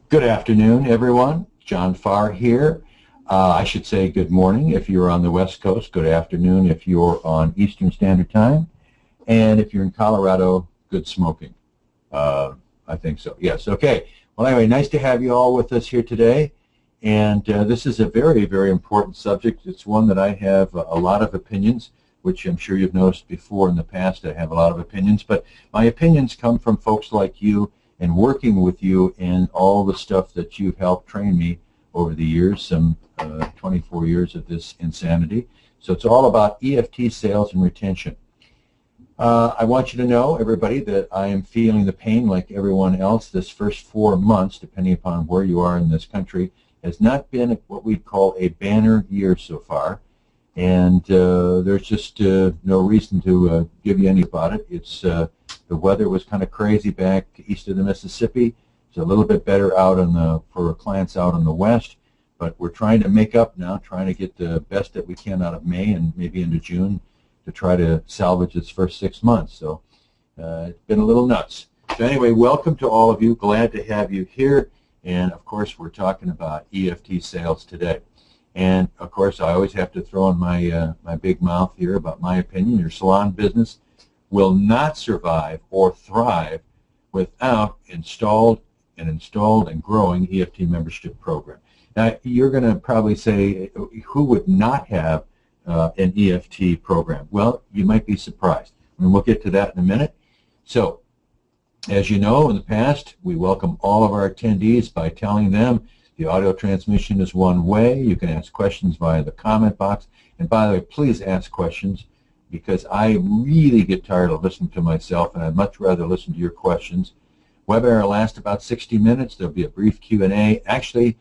Good afternoon, everyone. John Farr here. I should say good morning if you're on the West Coast. Good afternoon if you're on Eastern Standard Time. And if you're in Colorado, good smoking. I think so. Yes. Okay. Well, anyway, nice to have you all with us here today. And this is a very, very important subject. It's one that I have a lot of opinions, which I'm sure you've noticed before in the past. I have a lot of opinions. But my opinions come from folks like you and working with you and all the stuff that you've helped train me over the years, some 24 years of this insanity. So it's all about EFT sales and retention. I want you to know, everybody, that I am feeling the pain like everyone else. This first 4 months, depending upon where you are in this country, has not been what we'd call a banner year so far. And there's just no reason to give you any about it. It's the weather was kind of crazy back east of the Mississippi. It's a little bit better out for clients out in the west, but we're trying to make up now, trying to get the best that we can out of May and maybe into June to try to salvage its first 6 months. So it's been a little nuts. So anyway, welcome to all of you. Glad to have you here. And of course, we're talking about EFT sales today. And of course, I always have to throw in my my big mouth here about my opinion. Your salon business will not survive or thrive without installed and growing EFT membership program. Now, you're going to probably say, who would not have an EFT program? Well, you might be surprised, and we'll get to that in a minute. So, as you know, in the past, we welcome all of our attendees by telling them the audio transmission is one way. You can ask questions via the comment box. And by the way, please ask questions, because I really get tired of listening to myself, and I'd much rather listen to your questions. Webinar will last about 60 minutes. There'll be a brief Q&A. Actually,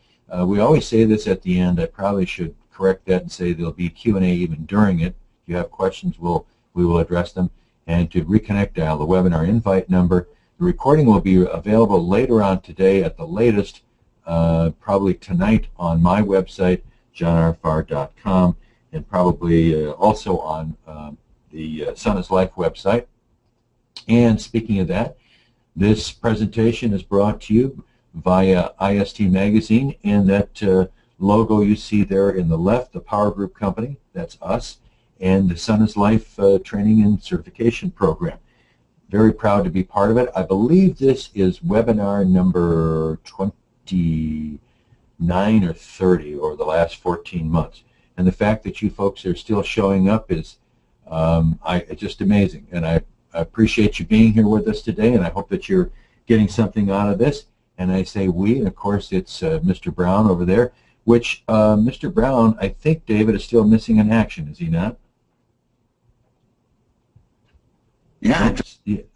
we always say this at the end. I probably should correct that and say there'll be Q&A even during it. If you have questions, we will address them. And to reconnect, dial the webinar invite number. The recording will be available later on today at the latest, probably tonight on my website, johnrfarr.com, and probably also on the Sun is Life website. And speaking of that, this presentation is brought to you via IST Magazine, and that logo you see there in the left, the Power Group Company, that's us, and the Sun is Life Training and Certification Program. Very proud to be part of it. I believe this is webinar number 29 or 30 over the last 14 months. And the fact that you folks are still showing up is just amazing. And I appreciate you being here with us today, and I hope that you're getting something out of this. And I say we, and of course it's Mr. Brown over there, which Mr. Brown, I think David is still missing in action, is he not? Yeah.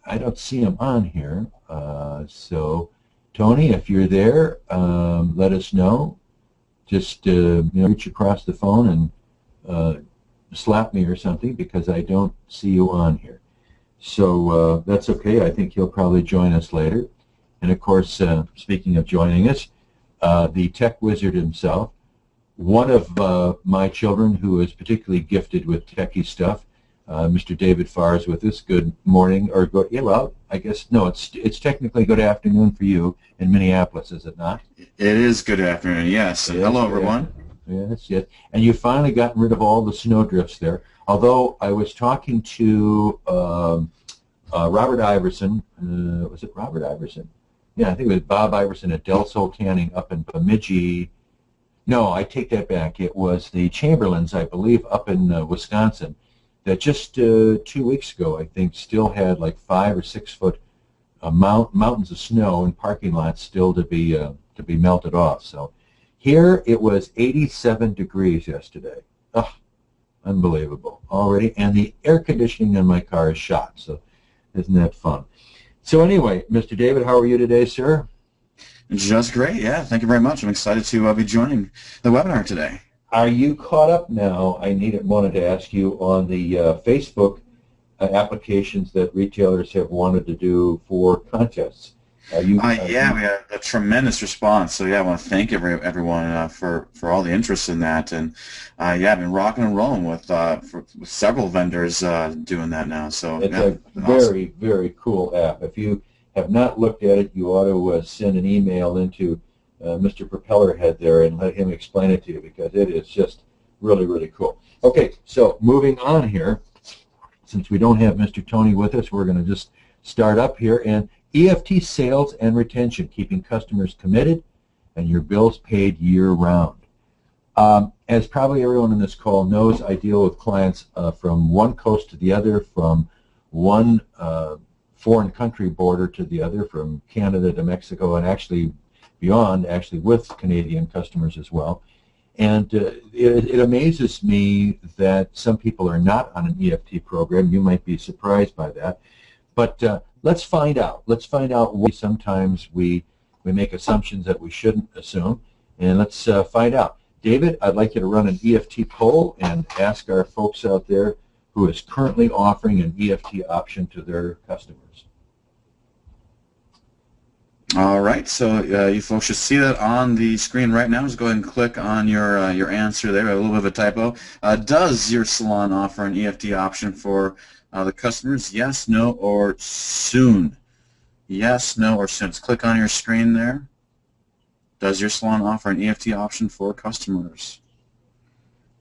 I don't see him on here. So, Tony, if you're there, let us know. Just reach across the phone and slap me or something, because I don't see you on here. So that's okay. I think he'll probably join us later. And of course, speaking of joining us, the tech wizard himself, one of my children who is particularly gifted with techie stuff, Mr. David Farr is with us. Good morning, or well, I guess no, it's technically good afternoon for you in Minneapolis, is it not? It is good afternoon, yes. And hello, everyone. Yes, yes. And you've finally gotten rid of all the snowdrifts there. Although I was talking to Robert Iverson, was it Robert Iverson? Yeah, I think it was Bob Iverson at Del Sol Tanning up in Bemidji. No, I take that back. It was the Chamberlains, I believe, up in Wisconsin, that just 2 weeks ago, I think, still had like 5 or 6 foot mountains of snow in parking lots still to be melted off. So here it was 87 degrees yesterday. Oh, unbelievable already. And the air conditioning in my car is shot. So isn't that fun? So anyway, Mr. David, how are you today, sir? Just great, yeah. Thank you very much. I'm excited to be joining the webinar today. Are you caught up now? I wanted to ask you on the Facebook applications that retailers have wanted to do for contests. Yeah, we had a tremendous response. So yeah, I want to thank everyone for all the interest in that. And yeah, I've been rocking and rolling with several vendors doing that now. So it's yeah, a very, very cool app. If you have not looked at it, you ought to send an email into Mr. Propellerhead there and let him explain it to you, because it is just really, really cool. Okay, so moving on here, since we don't have Mr. Tony with us, we're going to just start up here. And EFT sales and retention, keeping customers committed and your bills paid year-round. As probably everyone in this call knows, I deal with clients from one coast to the other, from one foreign country border to the other, from Canada to Mexico, and actually beyond, actually with Canadian customers as well. And it amazes me that some people are not on an EFT program. You might be surprised by that. But let's find out. Let's find out why sometimes we make assumptions that we shouldn't assume. And let's find out. David, I'd like you to run an EFT poll and ask our folks out there who is currently offering an EFT option to their customers. All right, so you folks should see that on the screen right now. Just go ahead and click on your answer there. A little bit of a typo. Does your salon offer an EFT option for the customers? Yes, no, or soon? Yes, no, or soon. Just click on your screen there. Does your salon offer an EFT option for customers?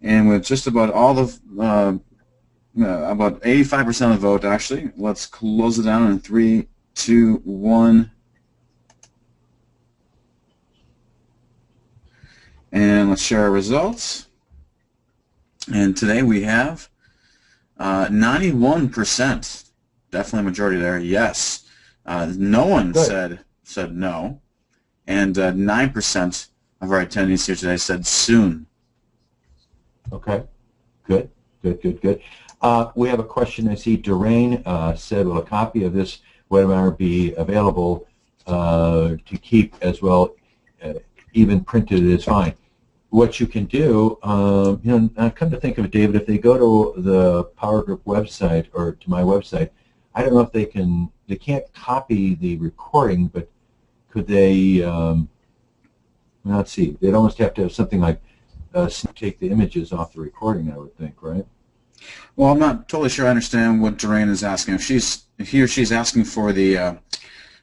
And with just about all the about 85% of the vote, actually, let's close it down in 3, 2, 1. And let's share our results. And today we have 91%, definitely a majority there, yes. No one said no. And 9% of our attendees here today said soon. Okay, good. We have a question. I see Doreen said, will a copy of this webinar be available to keep as well? Even printed is fine. What you can do, come to think of it, David, if they go to the Power Group website or to my website, I don't know if they can't copy the recording, but could they, let's see, they'd almost have to have something like take the images off the recording, I would think, right? Well, I'm not totally sure I understand what Doreen is asking. If he or she's asking for the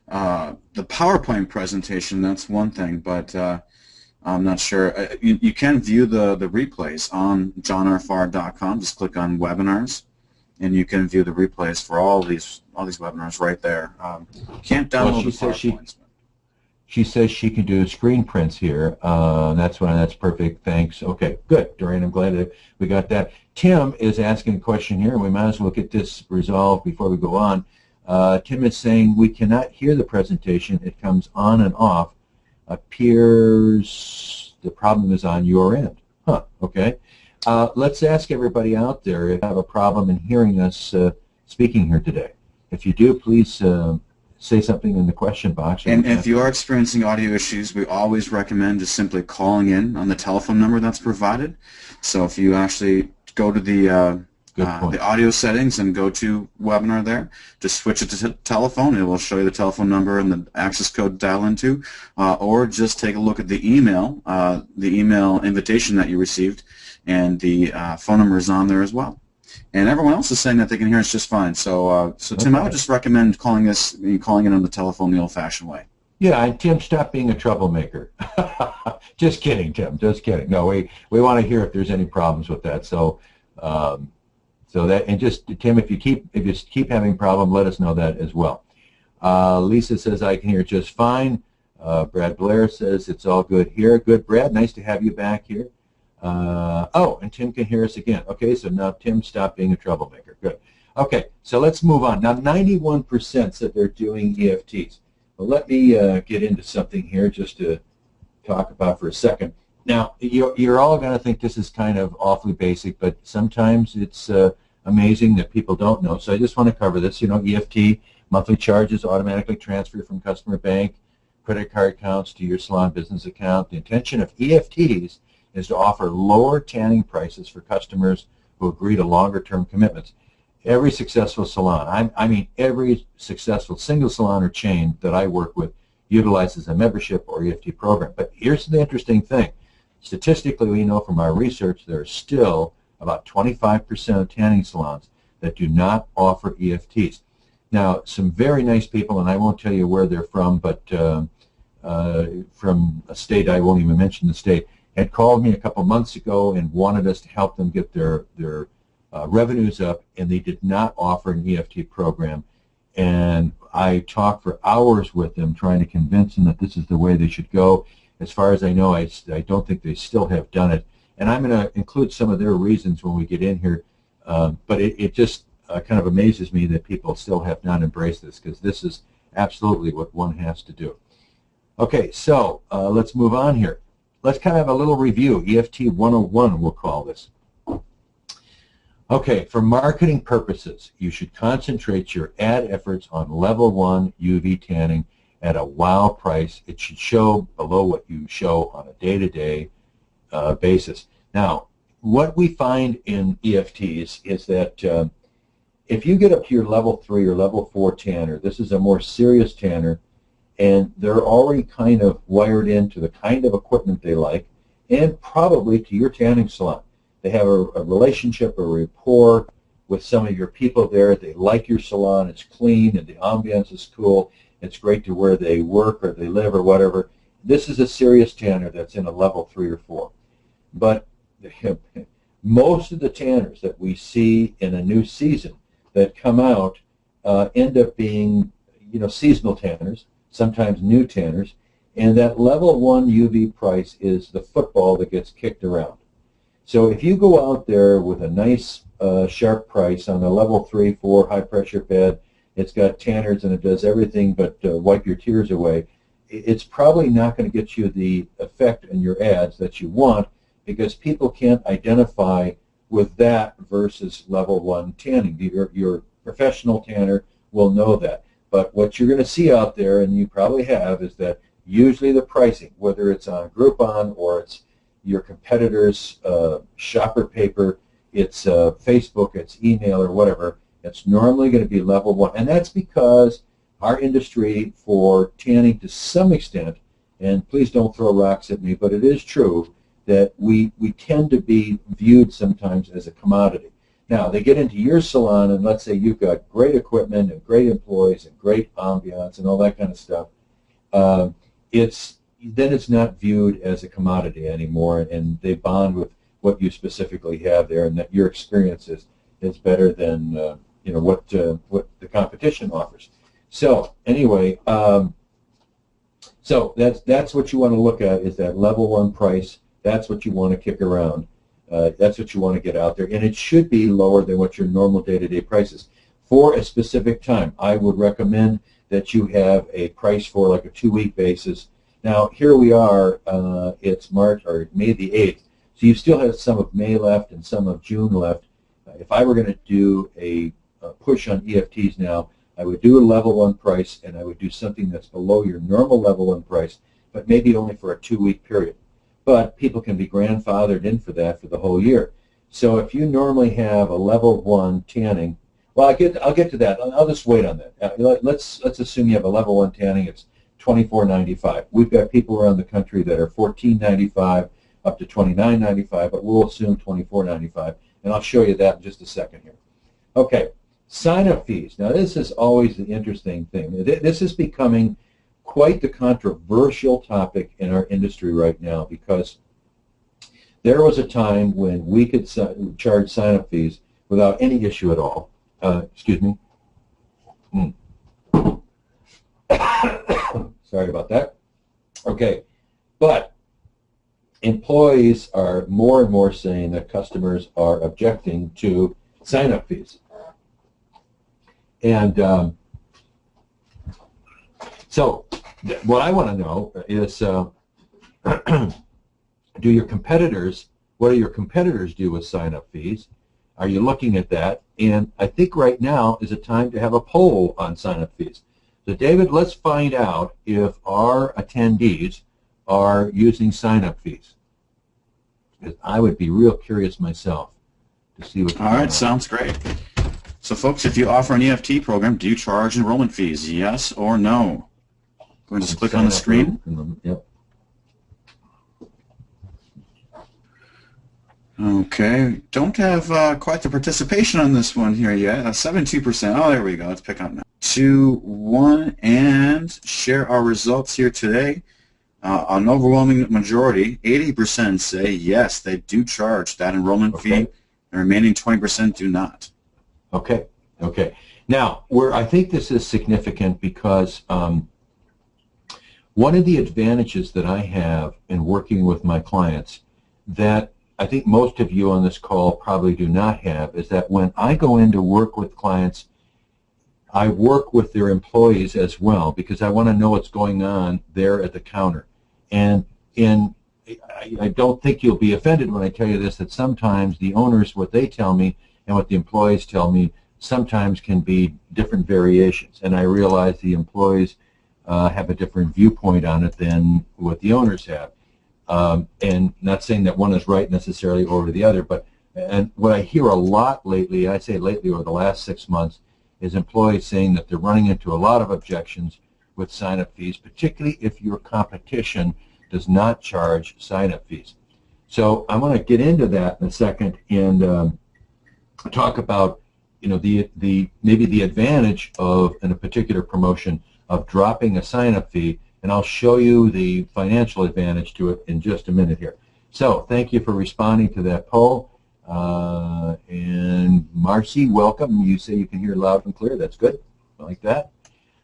PowerPoint presentation, that's one thing, but I'm not sure. You can view the replays on johnrfarr.com. Just click on webinars, and you can view the replays for all these webinars right there. Can't download the PowerPoints. She says she can do screen prints here. That's perfect. Thanks. Okay, good, Doreen. I'm glad that we got that. Tim is asking a question here, and we might as well get this resolved before we go on. Tim is saying we cannot hear the presentation. It comes on and off. Appears the problem is on your end. Huh, okay. Let's ask everybody out there if you have a problem in hearing us speaking here today. If you do, please say something in the question box. And if you are experiencing audio issues, we always recommend just simply calling in on the telephone number that's provided. So if you actually go to the audio settings and go to webinar there, just switch it to telephone. It will show you the telephone number and the access code to dial into, or just take a look at the email invitation that you received, and the phone number is on there as well. And everyone else is saying that they can hear us just fine. So, Tim, I would just recommend calling in on the telephone the old-fashioned way. Yeah, and Tim, stop being a troublemaker. Just kidding, Tim. Just kidding. No, we want to hear if there's any problems with that. So, just Tim, if you keep having a problem, let us know that as well. Lisa says I can hear just fine. Brad Blair says it's all good here. Good, Brad. Nice to have you back here. And Tim can hear us again. Okay, so now Tim, stop being a troublemaker. Good. Okay, so let's move on. Now, 91% said they're doing EFTs. Well, let me get into something here just to talk about for a second. Now, you're all going to think this is kind of awfully basic, but sometimes it's amazing that people don't know. So I just want to cover this. EFT, monthly charges automatically transfer from customer bank, credit card accounts to your salon business account. The intention of EFTs is to offer lower tanning prices for customers who agree to longer-term commitments. Every successful salon, I mean every successful single salon or chain that I work with utilizes a membership or EFT program. But here's the interesting thing. Statistically, we know from our research there are still about 25% of tanning salons that do not offer EFTs. Now, some very nice people, and I won't tell you where they're from, but from a state, I won't even mention the state, had called me a couple months ago and wanted us to help them get their revenues up, and they did not offer an EFT program. And I talked for hours with them trying to convince them that this is the way they should go. As far as I know, I don't think they still have done it. And I'm going to include some of their reasons when we get in here. But it just kind of amazes me that people still have not embraced this, because this is absolutely what one has to do. Okay, so let's move on here. Let's kind of have a little review. EFT 101, we'll call this. Okay, for marketing purposes, you should concentrate your ad efforts on level 1 UV tanning at a wow price. It should show below what you show on a day-to-day basis. Now, what we find in EFTs is that if you get up to your level 3 or level 4 tanner, this is a more serious tanner, and they're already kind of wired into the kind of equipment they like, and probably to your tanning salon. They have a relationship, a rapport with some of your people there. They like your salon. It's clean, and the ambiance is cool. It's great to where they work or they live or whatever. This is a serious tanner that's in a level 3 or 4. But most of the tanners that we see in a new season that come out end up being, seasonal tanners, sometimes new tanners, and that level 1 UV price is the football that gets kicked around. So if you go out there with a nice sharp price on a level 3, 4 high pressure bed, it's got tanners and it does everything but wipe your tears away, it's probably not going to get you the effect in your ads that you want, because people can't identify with that versus level 1 tanning. Your professional tanner will know that. But what you're going to see out there, and you probably have, is that usually the pricing, whether it's on Groupon or it's your competitor's shopper paper, it's Facebook, it's email, or whatever, it's normally going to be level 1. And that's because our industry for tanning, to some extent, and please don't throw rocks at me, but it is true that we tend to be viewed sometimes as a commodity. Now, they get into your salon, and let's say you've got great equipment and great employees and great ambiance and all that kind of stuff. Then it's not viewed as a commodity anymore, and they bond with what you specifically have there, and that your experience is better than what the competition offers. So anyway, so that's what you want to look at, is that level 1 price. That's what you want to kick around. That's what you want to get out there, and it should be lower than what your normal day-to-day price is. For a specific time, I would recommend that you have a price for like a 2-week basis. Now, here we are, it's March or May the 8th, so you still have some of May left and some of June left. If I were going to do a push on EFTs now, I would do a level 1 price, and I would do something that's below your normal level 1 price, but maybe only for a 2-week period. But people can be grandfathered in for that for the whole year. So if you normally have a level 1 tanning, well, I'll get to that. I'll just wait on that. Let's assume you have a level 1 tanning. It's $24.95. We've got people around the country that are $14.95 up to $29.95, but we'll assume $24.95, and I'll show you that in just a second here. Okay, sign-up fees. Now, this is always the interesting thing. This is becoming quite the controversial topic in our industry right now, because there was a time when we could charge sign-up fees without any issue at all. Excuse me. Sorry about that. Okay, but employees are more and more saying that customers are objecting to sign-up fees. And so what I want to know is, what do your competitors do with sign-up fees? Are you looking at that? And I think right now is a time to have a poll on sign-up fees. So David, let's find out if our attendees are using sign-up fees, because I would be real curious myself to see what. All right, sounds great. So folks, if you offer an EFT program, do you charge enrollment fees? Yes or no? Go ahead and just click on the screen. Yep. Okay, don't have quite the participation on this one here yet. 72%. Oh, there we go. Let's pick up now. 2, 1, and share our results here today. An overwhelming majority, 80%, say yes, they do charge that enrollment fee. The remaining 20% do not. Okay. Okay. Now, I think this is significant because one of the advantages that I have in working with my clients that I think most of you on this call probably do not have is that when I go in to work with clients, I work with their employees as well because I want to know what's going on there at the counter. And I don't think you'll be offended when I tell you this, that sometimes the owners, what they tell me and what the employees tell me sometimes can be different variations. And I realize the employees have a different viewpoint on it than what the owners have. And not saying that one is right necessarily over the other, but and what I hear a lot lately, I say lately over the last 6 months, is employees saying that they're running into a lot of objections with sign-up fees, particularly if your competition does not charge sign-up fees. So I'm going to get into that in a second and talk about, you know, maybe the advantage of in a particular promotion of dropping a sign-up fee, and I'll show you the financial advantage to it in just a minute here. So thank you for responding to that poll. And Marcy, welcome. You say you can hear loud and clear. That's good. I like that.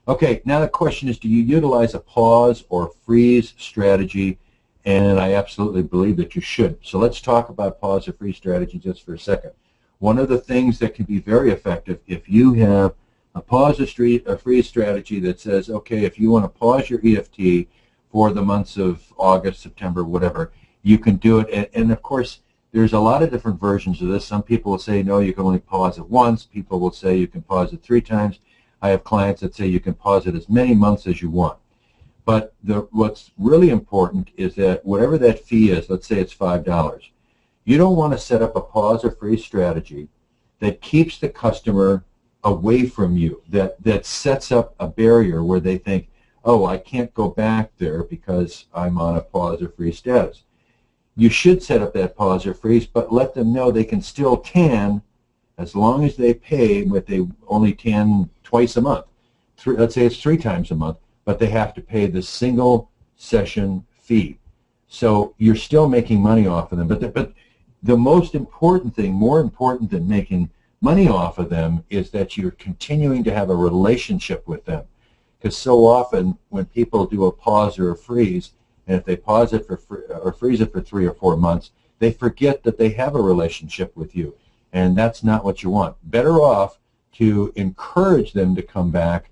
Okay, now the question is, do you utilize a pause or freeze strategy? And I absolutely believe that you should. So let's talk about pause or freeze strategy just for a second. One of the things that can be very effective if you have a pause or freeze strategy that says, okay, if you want to pause your EFT for the months of August, September, whatever, you can do it. And of course, there's a lot of different versions of this. Some people will say, no, you can only pause it once. People will say you can pause it 3 times. I have clients that say you can pause it as many months as you want. But what's really important is that whatever that fee is, let's say it's $5, you don't want to set up a pause or freeze strategy that keeps the customer away from you, that sets up a barrier where they think, oh, I can't go back there because I'm on a pause or freeze status. You should set up that pause or freeze, but let them know they can still tan as long as they pay, but they only tan twice a month. Let's say it's 3 times a month, but they have to pay the single session fee. So you're still making money off of them. But the most important thing, more important than making money off of them, is that you're continuing to have a relationship with them. Because so often when people do a pause or a freeze, and if they pause it or freeze it for 3 or 4 months, they forget that they have a relationship with you. And that's not what you want. Better off to encourage them to come back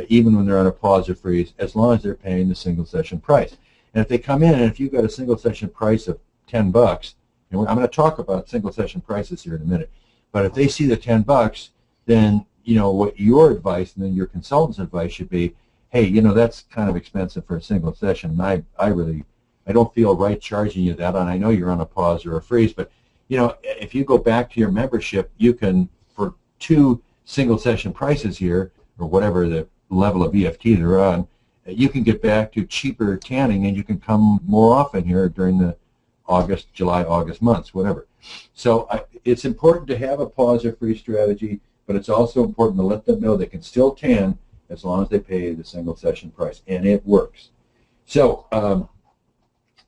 even when they're on a pause or freeze, as long as they're paying the single session price. And if they come in and if you've got a single session price of $10, and I'm going to talk about single session prices here in a minute, but if they see the $10, then you know what your advice and then your consultant's advice should be, hey, you know, that's kind of expensive for a single session. And I don't feel right charging you that, and I know you're on a pause or a freeze, but you know, if you go back to your membership, you can, for 2 single session prices here, or whatever the level of EFT they're on, you can get back to cheaper tanning, and you can come more often here during the July, August months, whatever. So it's important to have a pause or freeze strategy, but it's also important to let them know they can still tan as long as they pay the single session price, and it works. So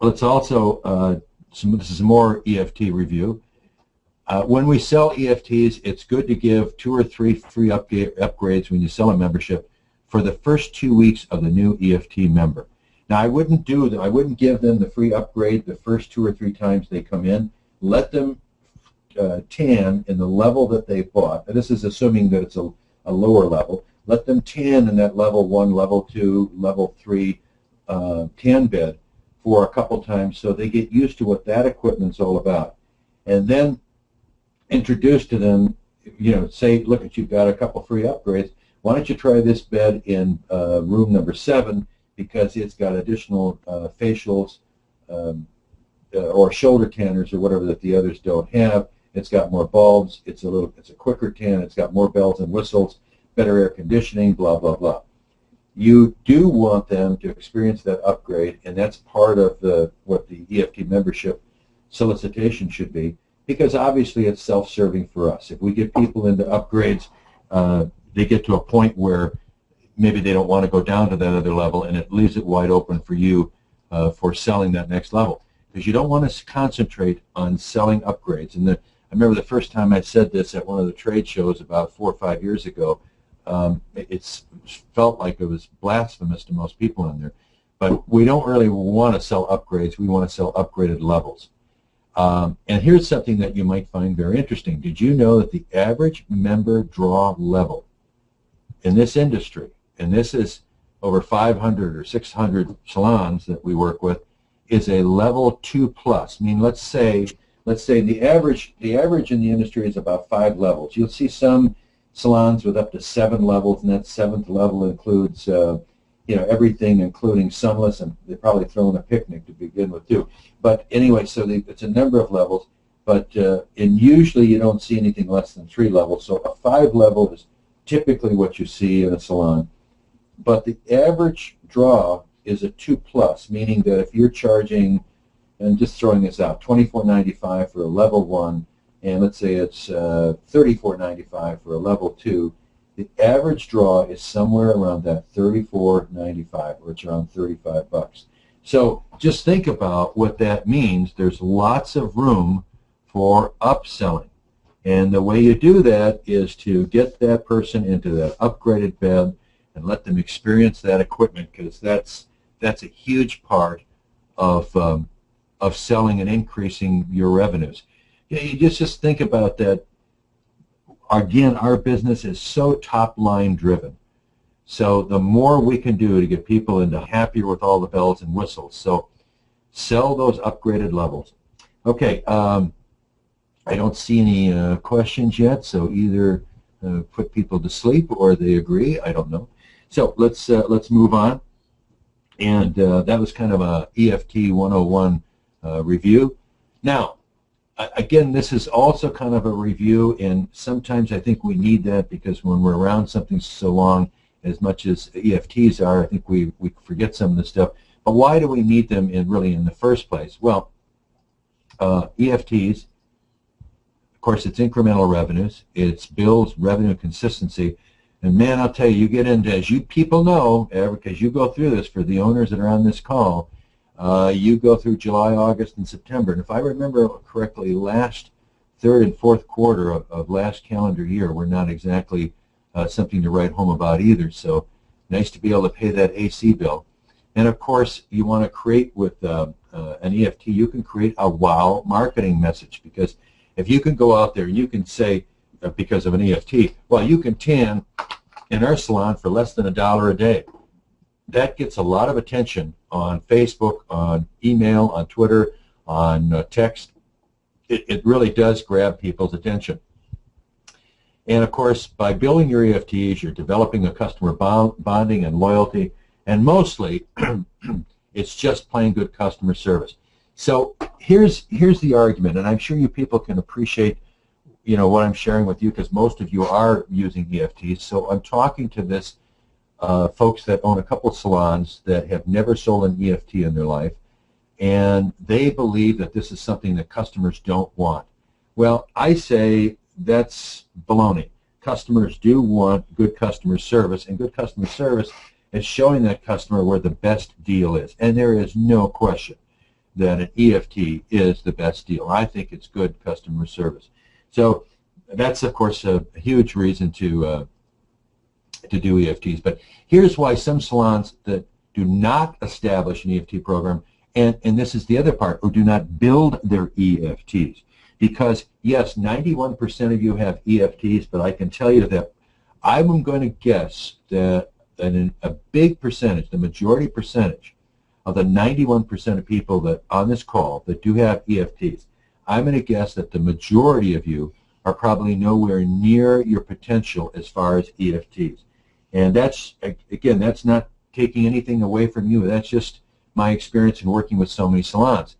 let's also, this is more EFT review. When we sell EFTs, it's good to give 2 or 3 free upgrades when you sell a membership for the first 2 weeks of the new EFT member. Now, I wouldn't give them the free upgrade the first 2 or 3 times they come in. Let them tan in the level that they bought. And this is assuming that it's a lower level. Let them tan in that level 1, level 2, level 3 tan bed for a couple times so they get used to what that equipment's all about. And then introduce to them, you know, say, look, you've got a couple free upgrades. Why don't you try this bed in room number 7 because it's got additional facials or shoulder tanners or whatever that the others don't have. It's got more bulbs. It's a quicker tan. It's got more bells and whistles, better air conditioning, blah, blah, blah. You do want them to experience that upgrade, and that's part of what the EFT membership solicitation should be, because obviously it's self-serving for us. If we get people into upgrades, they get to a point where maybe they don't want to go down to that other level, and it leaves it wide open for you for selling that next level. Because you don't want to concentrate on selling upgrades. And I remember the first time I said this at one of the trade shows about 4 or 5 years ago, it felt like it was blasphemous to most people in there. But we don't really want to sell upgrades. We want to sell upgraded levels. And here's something that you might find very interesting. Did you know that the average member draw level in this industry, and this is over 500 or 600 salons that we work with, is a level 2+. I mean, let's say the average in the industry is about 5 levels. You'll see some salons with up to 7 levels, and that 7th level includes everything, including sunless, and they probably throw in a picnic to begin with too. But anyway, so it's a number of levels, but and usually you don't see anything less than 3 levels. So a 5 level is typically what you see in a salon. But the average draw is a 2+, meaning that if you're charging, and just throwing this out, $24.95 for a level 1, and let's say it's $34.95 for a level 2, the average draw is somewhere around that $34.95, or it's around $35. So just think about what that means. There's lots of room for upselling. And the way you do that is to get that person into that upgraded bed and let them experience that equipment, because that's a huge part of selling and increasing your revenues. You just think about that. Again, our business is so top-line driven. So the more we can do to get people into happier with all the bells and whistles. So sell those upgraded levels. Okay, I don't see any questions yet, so either put people to sleep or they agree. I don't know. So let's move on. And that was kind of a EFT 101 review. Now, again, this is also kind of a review, and sometimes I think we need that because when we're around something so long, as much as EFTs are, I think we forget some of this stuff. But why do we need them really in the first place? Well, EFTs, of course, it's incremental revenues. It builds revenue consistency. And man, I'll tell you, you get into, as you people know, because you go through this for the owners that are on this call, you go through July, August, and September. And if I remember correctly, last third and fourth quarter of last calendar year were not exactly something to write home about either. So nice to be able to pay that AC bill. And of course, you want to create with an EFT, you can create a wow marketing message, because if you can go out there and you can say, because of an EFT, well, you can tan in our salon for less than $1 a day. That gets a lot of attention on Facebook, on email, on Twitter, on text. It really does grab people's attention. And of course, by building your EFTs, you're developing a customer bonding and loyalty, and mostly it's just plain good customer service. So here's the argument, and I'm sure you people can appreciate what I'm sharing with you, because most of you are using EFTs. So I'm talking to this folks that own a couple of salons that have never sold an EFT in their life, and they believe that this is something that customers don't want. Well, I say that's baloney. Customers do want good customer service, and good customer service is showing that customer where the best deal is. And there is no question that an EFT is the best deal. I think it's good customer service. So that's, of course, a huge reason to do EFTs. But here's why some salons that do not establish an EFT program, and this is the other part, or do not build their EFTs. Because, yes, 91% of you have EFTs, but I can tell you that I'm going to guess that a big percentage, the majority percentage of the 91% of people that on this call that do have EFTs, I'm going to guess that the majority of you are probably nowhere near your potential as far as EFTs. And that's, again, that's not taking anything away from you. That's just my experience in working with so many salons.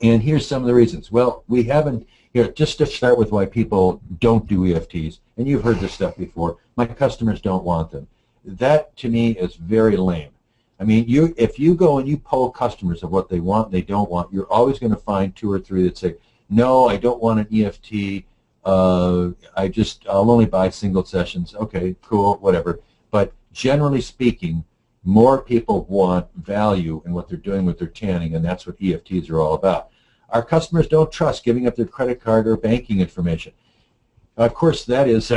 And here's some of the reasons. Well, we haven't, just to start with why people don't do EFTs, and you've heard this stuff before, my customers don't want them. That, to me, is very lame. I mean, if you go and you poll customers of what they want and they don't want, you're always going to find 2 or 3 that say, no, I don't want an EFT. I'll only buy single sessions. Okay, cool, whatever. But generally speaking, more people want value in what they're doing with their tanning, and that's what EFTs are all about. Our customers don't trust giving up their credit card or banking information. Of course, that is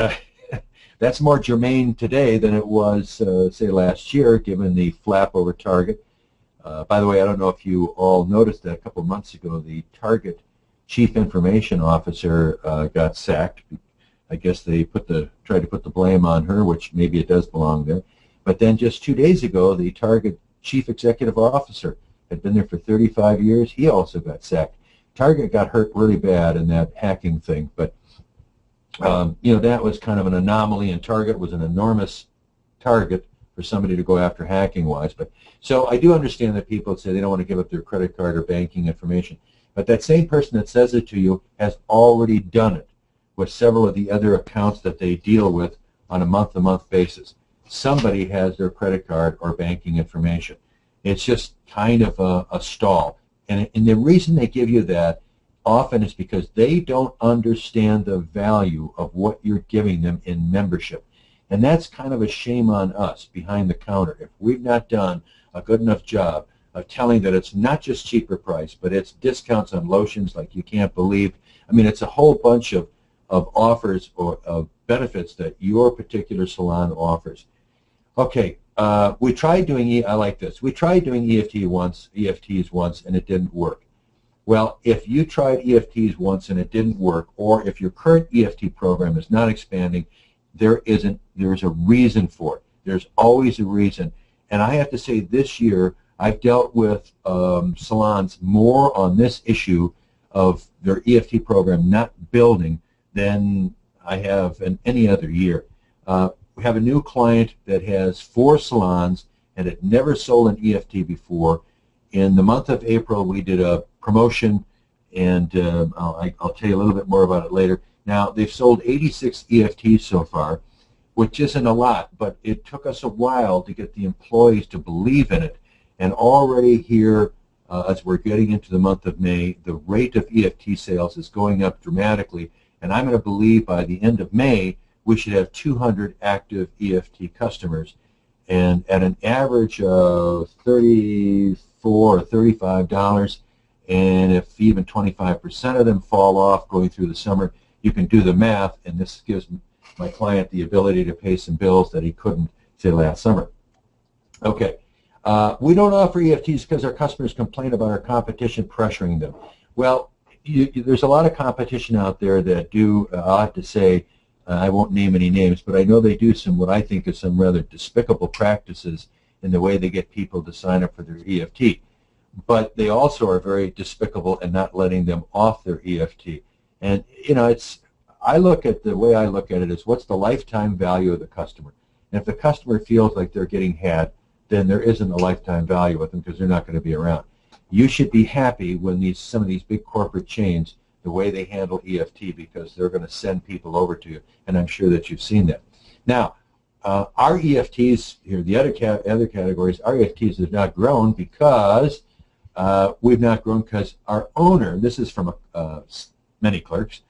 that's more germane today than it was, say, last year, given the flap over Target. By the way, I don't know if you all noticed that a couple of months ago, the Target Chief Information Officer got sacked. I guess they tried to put the blame on her, which maybe it does belong there. But then just 2 days ago, the Target Chief Executive Officer had been there for 35 years. He also got sacked. Target got hurt really bad in that hacking thing, but that was kind of an anomaly, and Target was an enormous target for somebody to go after hacking-wise. But so I do understand that people say they don't want to give up their credit card or banking information. But that same person that says it to you has already done it with several of the other accounts that they deal with on a month-to-month basis. Somebody has their credit card or banking information. It's just kind of a stall. And the reason they give you that often is because they don't understand the value of what you're giving them in membership. And that's kind of a shame on us behind the counter. If we've not done a good enough job of telling that it's not just cheaper price, but it's discounts on lotions like you can't believe. I mean, it's a whole bunch of offers or of benefits that your particular salon offers. Okay, we tried doing, I like this, we tried doing EFTs once, and it didn't work. Well, if you tried EFTs once and it didn't work, or if your current EFT program is not expanding, there's a reason for it. There's always a reason. And I have to say, this year, I've dealt with salons more on this issue of their EFT program not building than I have in any other year. We have a new client that has 4 salons and had never sold an EFT before. In the month of April, we did a promotion, and I'll tell you a little bit more about it later. Now, they've sold 86 EFTs so far, which isn't a lot, but it took us a while to get the employees to believe in it. And already here, as we're getting into the month of May, the rate of EFT sales is going up dramatically. And I'm going to believe by the end of May, we should have 200 active EFT customers. And at an average of $34 or $35, and if even 25% of them fall off going through the summer, you can do the math, and this gives my client the ability to pay some bills that he couldn't, say, last summer. Okay. We don't offer EFTs because our customers complain about our competition pressuring them. Well, there's a lot of competition out there that do, I'll have to say, I won't name any names, but I know they do what I think is some rather despicable practices in the way they get people to sign up for their EFT. But they also are very despicable in not letting them off their EFT. And, the way I look at it is, what's the lifetime value of the customer? And if the customer feels like they're getting had, then there isn't a lifetime value with them because they're not going to be around. You should be happy when some of these big corporate chains, the way they handle EFT, because they're going to send people over to you, and I'm sure that you've seen that. Now, our EFTs here, the other categories, our EFTs have not grown because we've not grown because our owner, this is from many clerks,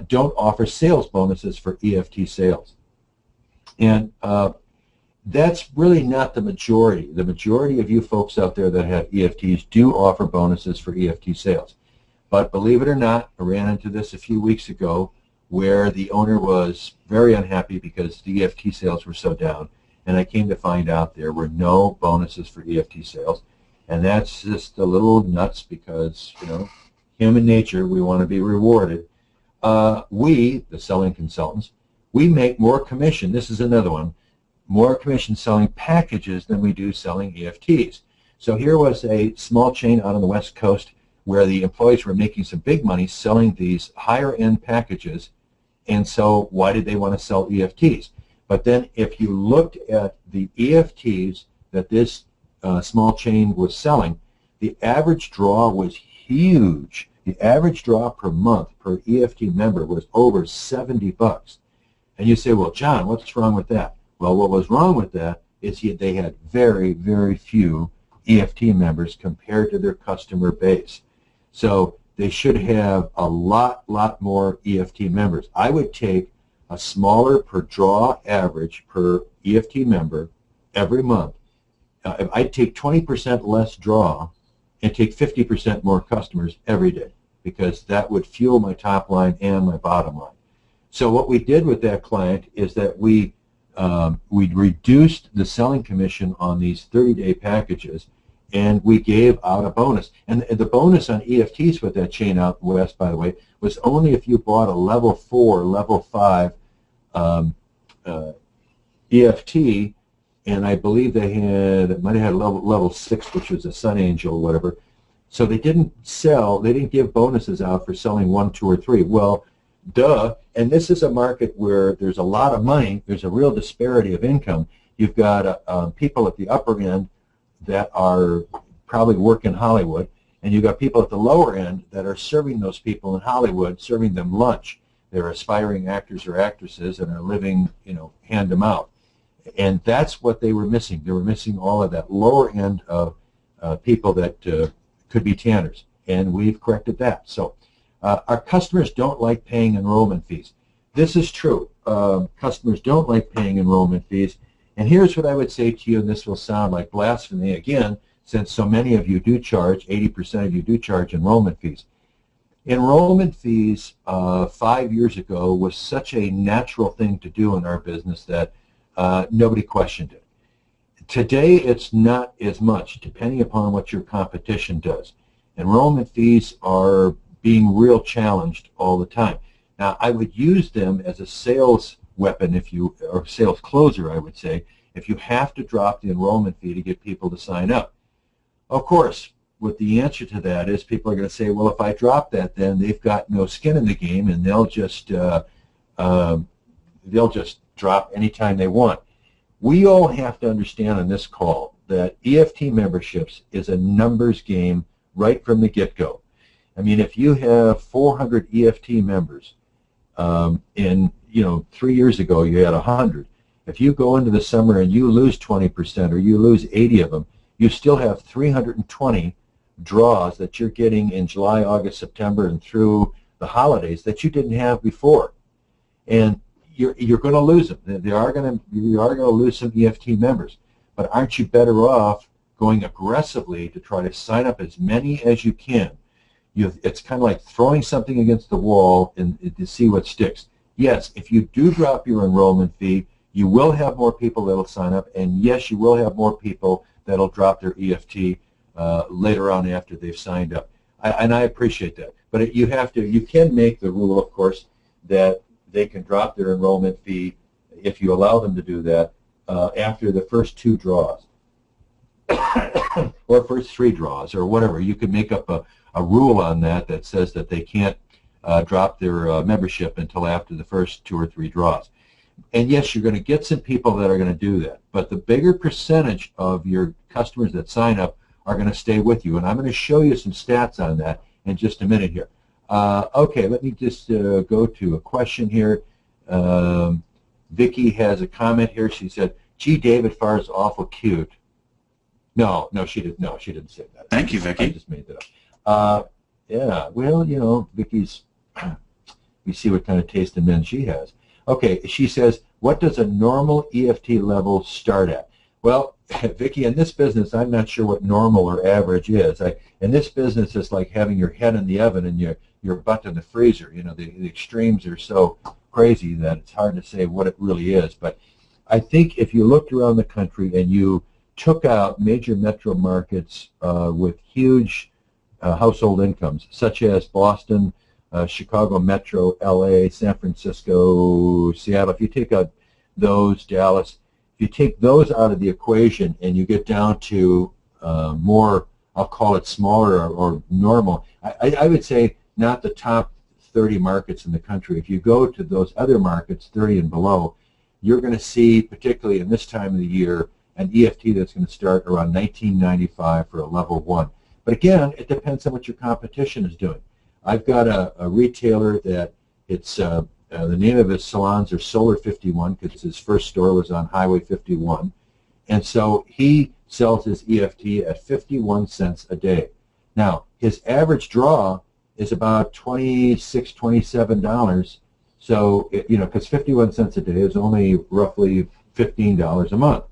don't offer sales bonuses for EFT sales. And that's really not the majority. The majority of you folks out there that have EFTs do offer bonuses for EFT sales. But believe it or not, I ran into this a few weeks ago where the owner was very unhappy because the EFT sales were so down. And I came to find out there were no bonuses for EFT sales. And that's just a little nuts because, human nature, we want to be rewarded. We, the selling consultants, we make more commission. This is another one. More commission selling packages than we do selling EFTs. So here was a small chain out on the West Coast where the employees were making some big money selling these higher-end packages, and so why did they want to sell EFTs? But then if you looked at the EFTs that this small chain was selling, the average draw was huge. The average draw per month per EFT member was over $70. And you say, well, John, what's wrong with that? Well, what was wrong with that is they had very, very few EFT members compared to their customer base. So they should have a lot more EFT members. I would take a smaller per draw average per EFT member every month. I'd take 20% less draw and take 50% more customers every day, because that would fuel my top line and my bottom line. So what we did with that client is that we reduced the selling commission on these 30-day packages, and we gave out a bonus. And the bonus on EFTs with that chain out west, by the way, was only if you bought a level 4, level 5 EFT, and I believe they might have had level 6, which was a Sun Angel or whatever. So they didn't give bonuses out for selling 1, 2, or 3. Well, duh. And this is a market where there's a lot of money. There's a real disparity of income. You've got people at the upper end that are probably work in Hollywood, and you've got people at the lower end that are serving those people in Hollywood, serving them lunch. They're aspiring actors or actresses and are living, hand to mouth. And that's what they were missing. They were missing all of that lower end of people that could be tanners, and we've corrected that. So our customers don't like paying enrollment fees. This is true. Customers don't like paying enrollment fees. And here's what I would say to you, and this will sound like blasphemy again, since so many of you do charge, 80% of you do charge enrollment fees. Enrollment fees 5 years ago was such a natural thing to do in our business that nobody questioned it. Today, it's not as much, depending upon what your competition does. Enrollment fees are being real challenged all the time. Now, I would use them as a sales weapon, or sales closer, I would say, if you have to drop the enrollment fee to get people to sign up. Of course, what the answer to that is, people are going to say, well, if I drop that, then they've got no skin in the game, and they'll just drop anytime they want. We all have to understand on this call that EFT memberships is a numbers game right from the get-go. I mean, if you have 400 EFT members, and 3 years ago you had 100, if you go into the summer and you lose 20% or you lose 80 of them, you still have 320 draws that you're getting in July, August, September, and through the holidays that you didn't have before. And you're going to lose them. You are going to lose some EFT members. But aren't you better off going aggressively to try to sign up as many as you can? It's kind of like throwing something against the wall and to see what sticks. Yes, if you do drop your enrollment fee, you will have more people that will sign up, and yes, you will have more people that will drop their EFT later on after they've signed up. And I appreciate that. But you can make the rule, of course, that they can drop their enrollment fee if you allow them to do that after the first 2 draws or first 3 draws or whatever. You can make up a rule on that says that they can't drop their membership until after the first 2 or 3 draws. And yes, you're going to get some people that are going to do that, but the bigger percentage of your customers that sign up are going to stay with you. And I'm going to show you some stats on that in just a minute here. Okay, let me just go to a question here. Vicki has a comment here. She said, "Gee, David Farr is awful cute." No, she didn't. No, she didn't say that. Thank you, Vicki. I just made that up. Yeah. Well, Vicki's. We see what kind of taste in men she has. Okay, she says, "What does a normal EFT level start at?" Well, Vicki, in this business, I'm not sure what normal or average is. In this business, it's like having your head in the oven and your butt in the freezer. The extremes are so crazy that it's hard to say what it really is. But I think if you looked around the country and you took out major metro markets with huge household incomes, such as Boston, Chicago Metro, LA, San Francisco, Seattle, if you take out those, Dallas, if you take those out of the equation and you get down to more, I'll call it smaller or normal, I would say not the top 30 markets in the country. If you go to those other markets, 30 and below, you're going to see, particularly in this time of the year, an EFT that's going to start around $19.95 for a level 1. But again, it depends on what your competition is doing. I've got a retailer that it's the name of his salons are Solar 51 because his first store was on Highway 51, and so he sells his EFT at 51 cents a day. Now his average draw is about $26, $27. So, because 51 cents a day is only roughly $15 a month.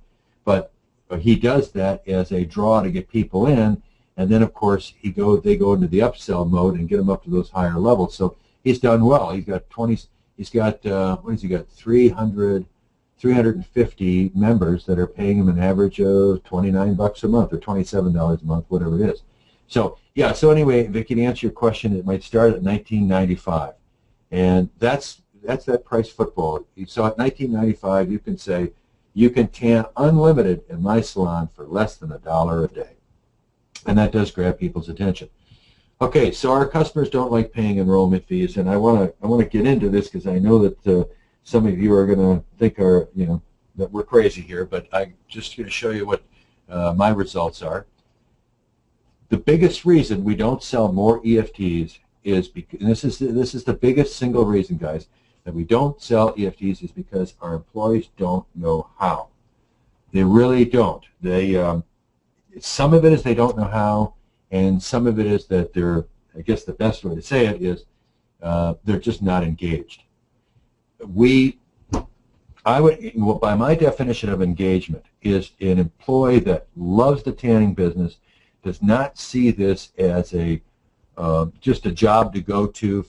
But he does that as a draw to get people in, and then of course they go into the upsell mode and get them up to those higher levels. So he's done well. He's got what has he got? 350 members that are paying him an average of $29 a month or $27 a month, whatever it is. So yeah. So anyway, Vicki, to answer your question, it might start at $19.95, and that's that price football. So at $19.95, you can say you can tan unlimited in my salon for less than $1 a day, and that does grab people's attention. Okay, so our customers don't like paying enrollment fees, and I want to get into this because I know that some of you are going to think that we're crazy here, but I'm just going to show you what my results are. The biggest reason we don't sell more EFTs is because, and this is the biggest single reason, guys, that we don't sell EFTs is because our employees don't know how. They really don't. Some of it is they don't know how, and some of it is that I guess the best way to say it is they're just not engaged. By my definition of engagement, is an employee that loves the tanning business, does not see this as just a job to go to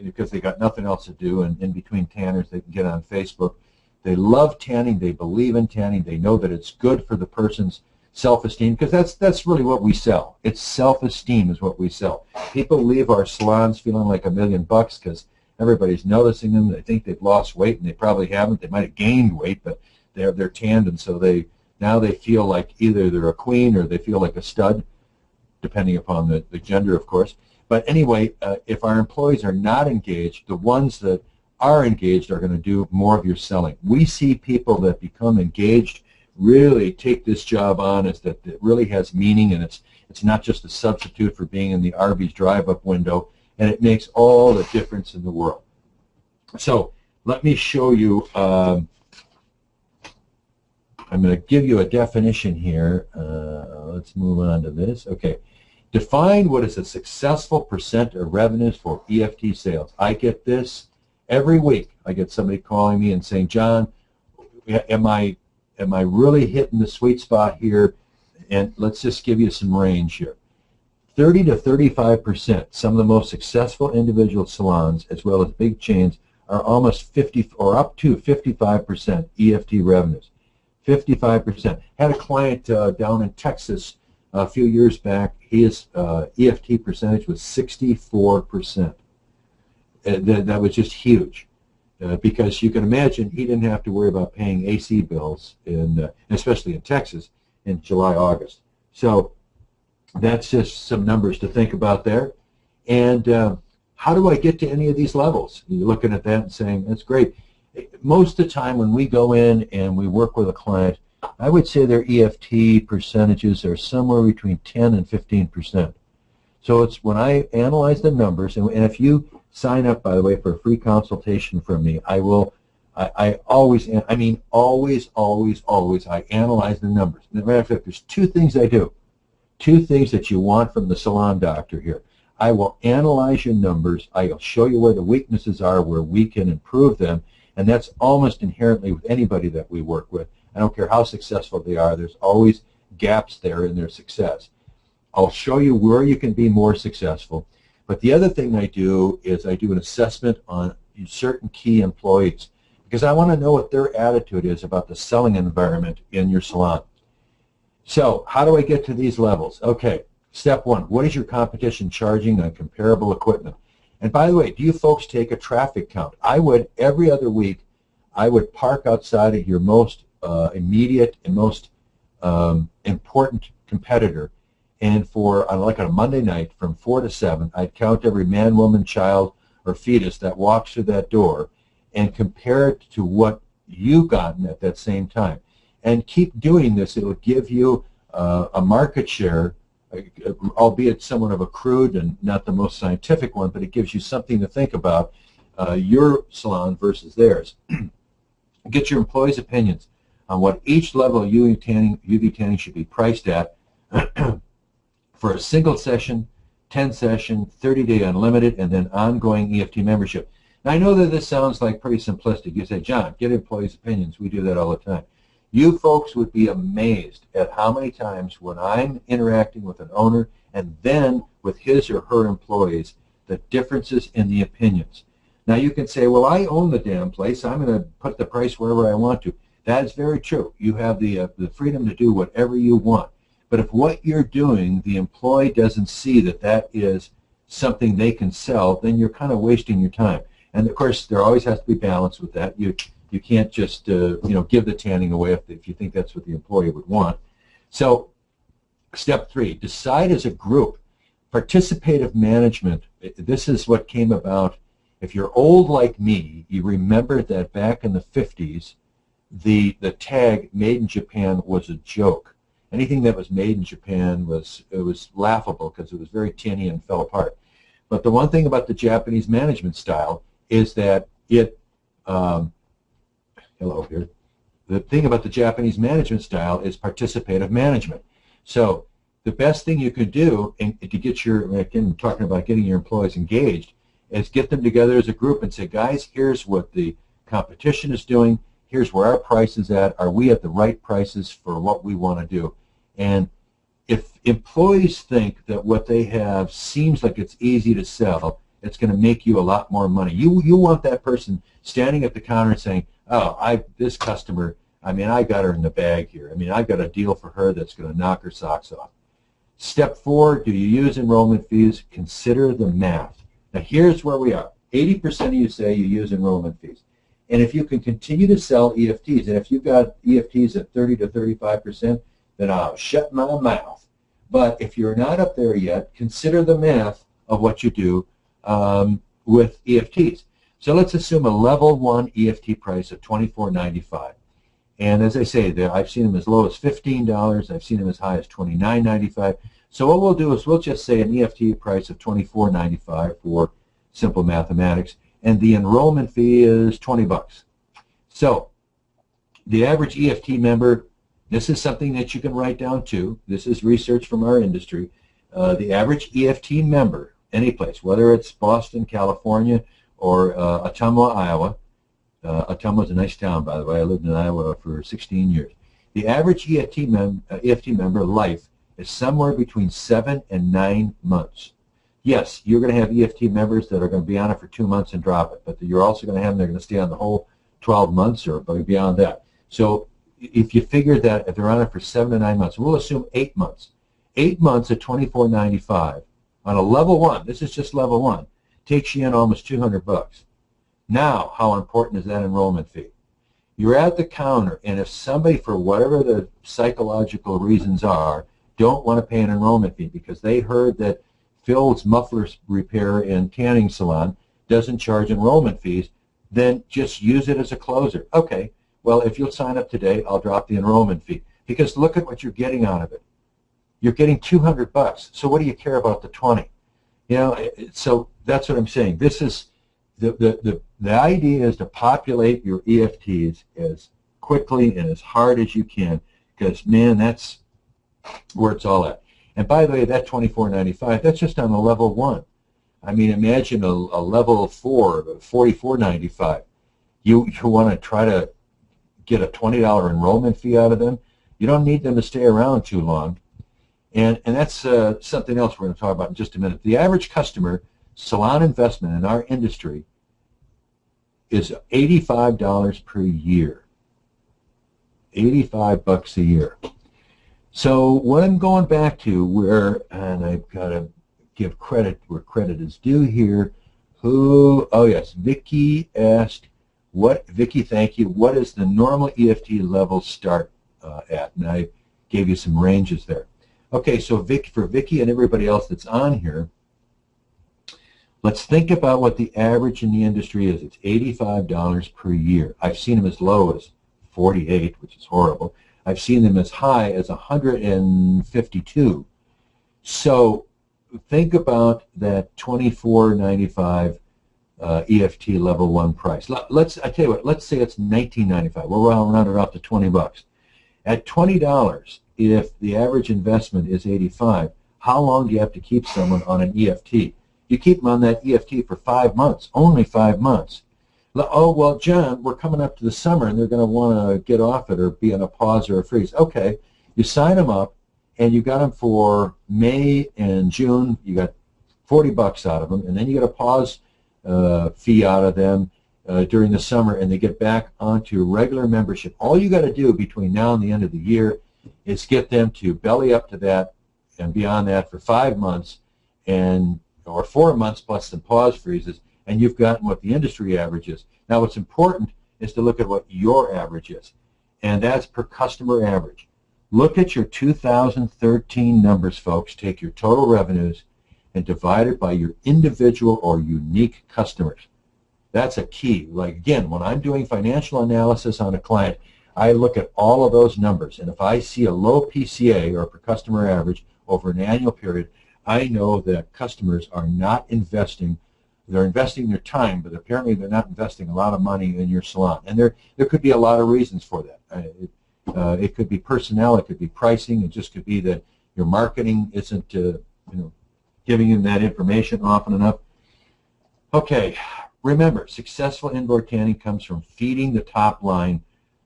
because they got nothing else to do, and in between tanners they can get on Facebook. They love tanning, they believe in tanning, they know that it's good for the person's self-esteem, because that's really what we sell. It's self-esteem is what we sell. People leave our salons feeling like $1 million because everybody's noticing them. They think they've lost weight, and they probably haven't. They might have gained weight, but they're tanned, and so now they feel like either they're a queen or they feel like a stud, depending upon the gender, of course. But anyway, if our employees are not engaged, the ones that are engaged are going to do more of your selling. We see people that become engaged really take this job on as that it really has meaning, and it's not just a substitute for being in the Arby's drive-up window, and it makes all the difference in the world. So let me show you. I'm going to give you a definition here. Let's move on to this. Okay. Define what is a successful percent of revenues for EFT sales. I get this every week. I get somebody calling me and saying, John, am I really hitting the sweet spot here? And let's just give you some range here. 30 to 35%. Some of the most successful individual salons, as well as big chains, are almost 50 or up to 55% EFT revenues. 55%. Had a client down in Texas a few years back. His EFT percentage was 64%. That was just huge, because you can imagine he didn't have to worry about paying AC bills, especially in Texas, in July, August. So that's just some numbers to think about there. And how do I get to any of these levels? You're looking at that and saying, that's great. Most of the time when we go in and we work with a client, I would say their EFT percentages are somewhere between 10 and 15%. So it's when I analyze the numbers, and if you sign up, by the way, for a free consultation from me, I always, I analyze the numbers. As a matter of fact, there's two things I do. Two things that you want from the salon doctor here. I will analyze your numbers. I'll show you where the weaknesses are, where we can improve them, and that's almost inherently with anybody that we work with. I don't care how successful they are. There's always gaps there in their success. I'll show you where you can be more successful. But the other thing I do is I do an assessment on certain key employees, because I want to know what their attitude is about the selling environment in your salon. So how do I get to these levels? Okay, step one, what is your competition charging on comparable equipment? And by the way, do you folks take a traffic count? I would, every other week, I would park outside of your most immediate and most important competitor, and for like on a Monday night from 4 to 7, I'd count every man, woman, child, or fetus that walks through that door and compare it to what you've gotten at that same time. And keep doing this. It'll give you a market share, albeit somewhat of a crude and not the most scientific one, but it gives you something to think about, your salon versus theirs. Get your employees' opinions on what each level of UV tanning should be priced at for a single session, 10 session, 30-day unlimited, and then ongoing EFT membership. Now, I know that this sounds like pretty simplistic. You say, John, get employees' opinions. We do that all the time. You folks would be amazed at how many times when I'm interacting with an owner and then with his or her employees, the differences in the opinions. Now, you can say, well, I own the damn place. I'm going to put the price wherever I want to. That is very true. You have the freedom to do whatever you want. But if what you're doing, the employee doesn't see that that is something they can sell, then you're kind of wasting your time. And, of course, there always has to be balance with that. You can't just give the tanning away if you think that's what the employee would want. So step 3, decide as a group. Participative management, this is what came about. If you're old like me, you remember that back in the 50s, the tag made in Japan was a joke. Anything that was made in Japan was laughable because it was very tinny and fell apart. But the one thing about the Japanese management style is that it hello here. The thing about the Japanese management style is participative management. So the best thing you can do to get your, again, talking about getting your employees engaged, is get them together as a group and say, guys, here's what the competition is doing. Here's where our price is at. Are we at the right prices for what we want to do? And if employees think that what they have seems like it's easy to sell, it's going to make you a lot more money. You want that person standing at the counter and saying, oh, this customer, I mean, I got her in the bag here. I mean, I've got a deal for her that's going to knock her socks off. Step 4, do you use enrollment fees? Consider the math. Now, here's where we are. 80% of you say you use enrollment fees. And if you can continue to sell EFTs, and if you've got EFTs at 30 to 35%, then I'll shut my mouth. But if you're not up there yet, consider the math of what you do with EFTs. So let's assume a level 1 EFT price of $24.95. And as I say, I've seen them as low as $15. I've seen them as high as $29.95. So what we'll do is we'll just say an EFT price of $24.95 for simple mathematics, and the enrollment fee is $20. So the average EFT member, this is something that you can write down too. This is research from our industry. The average EFT member, any place, whether it's Boston, California, or Ottumwa, Iowa. Ottumwa is a nice town, by the way. I lived in Iowa for 16 years. The average EFT member life is somewhere between 7 and 9 months. Yes, you're going to have EFT members that are going to be on it for 2 months and drop it, but you're also going to have them that are going to stay on the whole 12 months or beyond that. So if you figure that if they're on it for 7 to 9 months, we'll assume 8 months. 8 months at $24.95 on a level 1, this is just level 1, takes you in almost $200. Now, how important is that enrollment fee? You're at the counter, and if somebody, for whatever the psychological reasons are, don't want to pay an enrollment fee because they heard that Phil's muffler repair and tanning salon doesn't charge enrollment fees, then just use it as a closer. Okay, well, if you'll sign up today, I'll drop the enrollment fee. Because look at what you're getting out of it. You're getting $200. So what do you care about the 20? You know, so that's what I'm saying. This is the idea is to populate your EFTs as quickly and as hard as you can, because man, that's where it's all at. And by the way, that $24.95, that's just on a level 1. I mean, imagine a level 4, $44.95. You want to try to get a $20 enrollment fee out of them. You don't need them to stay around too long. And that's something else we're going to talk about in just a minute. The average customer salon investment in our industry is $85 per year. $85 a year. So what I'm going back to and I've got to give credit where credit is due here. Oh yes, Vicky asked, Vicky, thank you, what is the normal EFT level start at? And I gave you some ranges there. Okay, so for Vicky and everybody else that's on here, let's think about what the average in the industry is. It's $85 per year. I've seen them as low as $48, which is horrible. I've seen them as high as $152. So think about that $24.95 EFT level 1 price. I tell you what, let's say it's $19.95. We'll round it up to $20. At $20, if the average investment is $85, how long do you have to keep someone on an EFT? You keep them on that EFT for 5 months, only 5 months. Oh, well, John, we're coming up to the summer, and they're going to want to get off it or be on a pause or a freeze. Okay, you sign them up, and you got them for May and June. You got $40 out of them, and then you get a pause fee out of them during the summer, and they get back onto regular membership. All you got to do between now and the end of the year is get them to belly up to that and beyond that for 5 months, or 4 months plus some pause freezes, and you've gotten what the industry average is. Now, what's important is to look at what your average is, and that's per customer average. Look at your 2013 numbers, folks. Take your total revenues and divide it by your individual or unique customers. That's a key. Like, again, when I'm doing financial analysis on a client, I look at all of those numbers, and if I see a low PCA or per customer average over an annual period, I know that customers are not investing. They're investing their time, but apparently they're not investing a lot of money in your salon. And there could be a lot of reasons for that. It could be personnel, it could be pricing, it just could be that your marketing isn't giving them that information often enough. Okay, remember, successful indoor tanning comes from feeding the top line,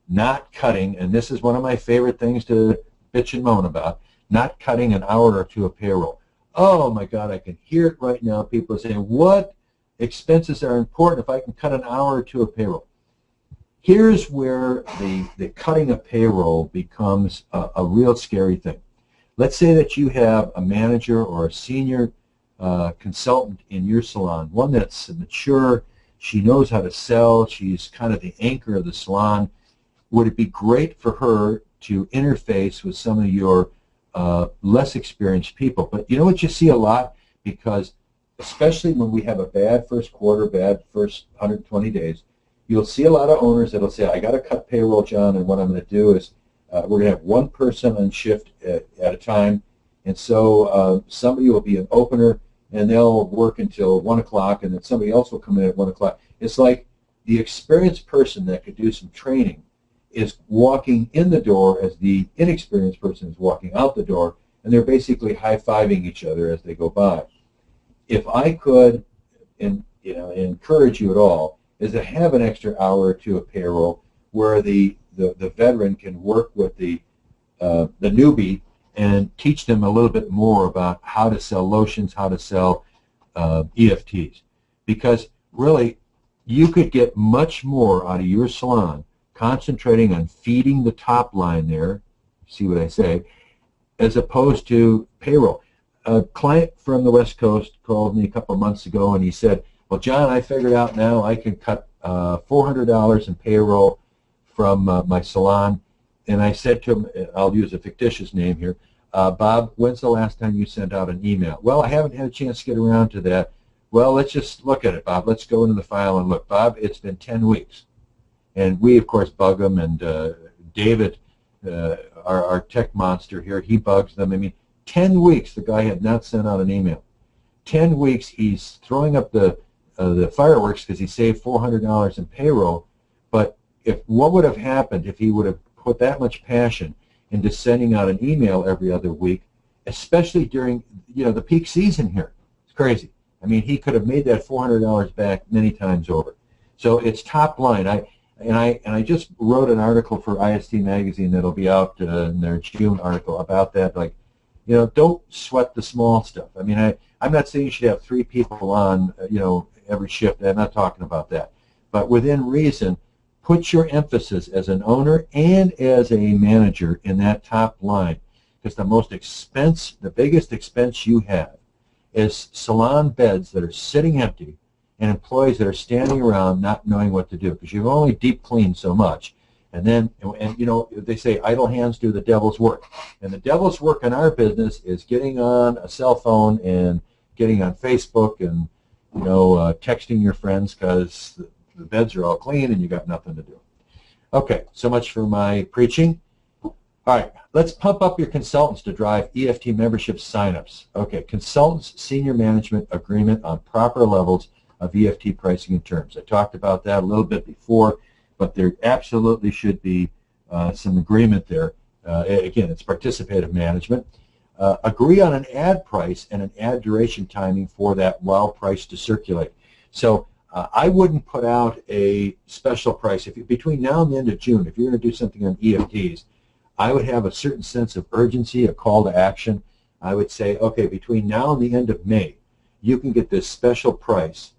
not cutting, and this is one of my favorite things to bitch and moan about, not cutting an hour or two of payroll. Oh my God, I can hear it right now. People are saying, what expenses are important if I can cut an hour or two of payroll? Here's where the cutting of payroll becomes a real scary thing. Let's say that you have a manager or a senior consultant in your salon, one that's mature, she knows how to sell, she's kind of the anchor of the salon. Would it be great for her to interface with some of your less experienced people? But you know what you see a lot, because especially when we have a bad first quarter, bad first 120 days, you'll see a lot of owners that will say, I got to cut payroll, John, and what I'm going to do is we're going to have one person on shift at a time, and so somebody will be an opener, and they'll work until 1 o'clock, and then somebody else will come in at 1 o'clock. It's like the experienced person that could do some training is walking in the door as the inexperienced person is walking out the door, and they're basically high-fiving each other as they go by. If I could encourage you at all, is to have an extra hour or two of payroll where the veteran can work with the newbie and teach them a little bit more about how to sell lotions, how to sell EFTs. Because really, you could get much more out of your salon concentrating on feeding the top line there, see what I say, as opposed to payroll. A client from the West Coast called me a couple of months ago, and he said, well, John, I figured out now I can cut $400 in payroll from my salon. And I said to him, I'll use a fictitious name here, Bob, when's the last time you sent out an email? Well, I haven't had a chance to get around to that. Well, let's just look at it, Bob. Let's go into the file and look. Bob, it's been 10 weeks. And we, of course, bug them. And David, our tech monster here, he bugs them. I mean, 10 weeks the guy had not sent out an email. 10 weeks he's throwing up the fireworks because he saved $400 in payroll. But what would have happened if he would have put that much passion into sending out an email every other week, especially during the peak season here? It's crazy. I mean, he could have made that $400 back many times over. So it's top line. I just wrote an article for IST Magazine that'll be out in their June article about that. Like, don't sweat the small stuff. I mean, I'm not saying you should have 3 people on, every shift. I'm not talking about that. But within reason, put your emphasis as an owner and as a manager in that top line, because the biggest expense you have is salon beds that are sitting empty and employees that are standing around not knowing what to do, because you've only deep cleaned so much. And then, they say idle hands do the devil's work. And the devil's work in our business is getting on a cell phone and getting on Facebook and, texting your friends because the beds are all clean and you got nothing to do. Okay, so much for my preaching. All right, let's pump up your consultants to drive EFT membership signups. Okay, consultants senior management agreement on proper levels of EFT pricing and terms. I talked about that a little bit before, but there absolutely should be some agreement there. Again, it's participative management. agree on an ad price and an ad duration timing for that WOW price to circulate. So I wouldn't put out a special price. Between now and the end of June, if you're going to do something on EFTs, I would have a certain sense of urgency, a call to action. I would say, okay, between now and the end of May, you can get this special price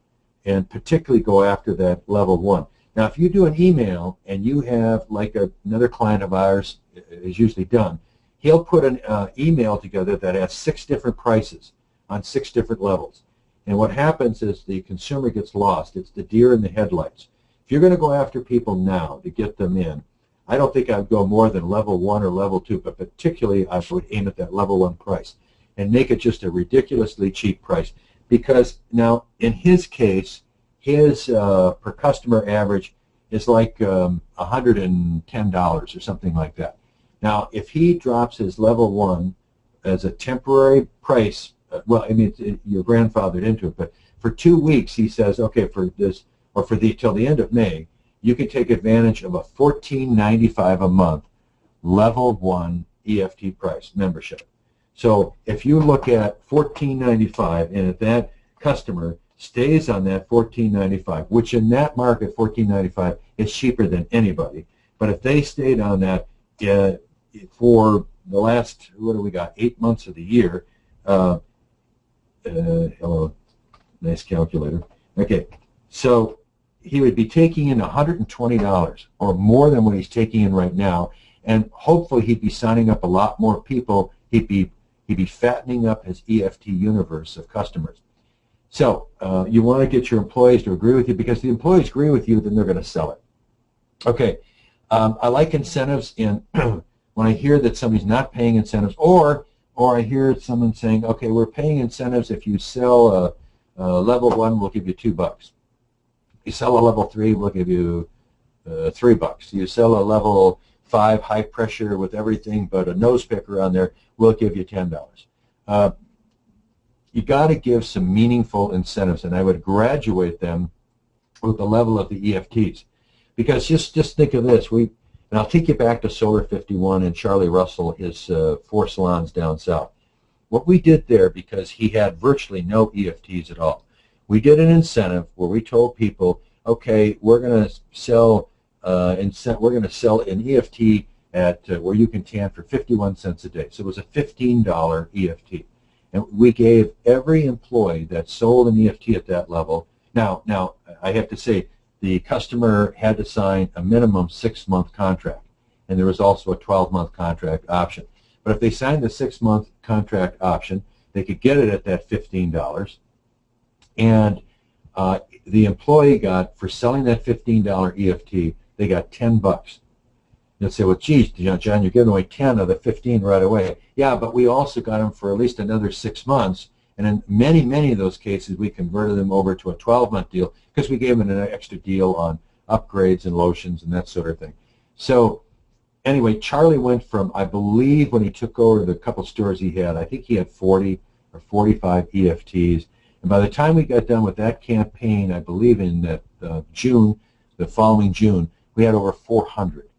and particularly go after that level 1. Now, if you do an email and you have, like another client of ours is usually done, he'll put an email together that has 6 different prices on 6 different levels. And what happens is the consumer gets lost. It's the deer in the headlights. If you're going to go after people now to get them in, I don't think I'd go more than level 1 or level 2, but particularly I would aim at that level 1 price and make it just a ridiculously cheap price. Because now, in his case, his per customer average is like $110 or something like that. Now, if he drops his level 1 as a temporary price, well, I mean, you're grandfathered into it, but for 2 weeks he says, okay, for this, or for till the end of May, you can take advantage of a $14.95 a month level 1 EFT price membership. So if you look at $14.95 and if that customer stays on that $14.95, which in that market $14.95 is cheaper than anybody, but if they stayed on that for the last, what do we got, 8 months of the year, hello, nice calculator. Okay, so he would be taking in $120 or more than what he's taking in right now, and hopefully he'd be signing up a lot more people. He'd be fattening up his EFT universe of customers. So you want to get your employees to agree with you, because the employees agree with you, then they're going to sell it. Okay, I like incentives in when I hear that somebody's not paying incentives, or I hear someone saying, okay, we're paying incentives. If you sell a level 1, we'll give you $2. If you sell a level 3, we'll give you $3. You sell a level 5 high pressure with everything but a nose picker on there, we'll give you $10. You got to give some meaningful incentives, and I would graduate them with the level of the EFTs. Because just think of this, and I'll take you back to Solar 51 and Charlie Russell, his 4 salons down south. What we did there, because he had virtually no EFTs at all, we did an incentive where we told people, okay, we're going to sell an EFT at where you can tan for 51 cents a day. So it was a $15 EFT. And we gave every employee that sold an EFT at that level. Now I have to say, the customer had to sign a minimum 6-month contract, and there was also a 12-month contract option. But if they signed the 6-month contract option, they could get it at that $15, and the employee got, for selling that $15 EFT, they got $10. You'll say, well, geez, John, you're giving away 10 of the 15 right away. Yeah, but we also got them for at least another 6 months. And in many, many of those cases, we converted them over to a 12-month deal because we gave them an extra deal on upgrades and lotions and that sort of thing. So anyway, Charlie went from, I believe when he took over the couple stores he had, I think he had 40 or 45 EFTs. And by the time we got done with that campaign, I believe in that June, the following June, we had over 400.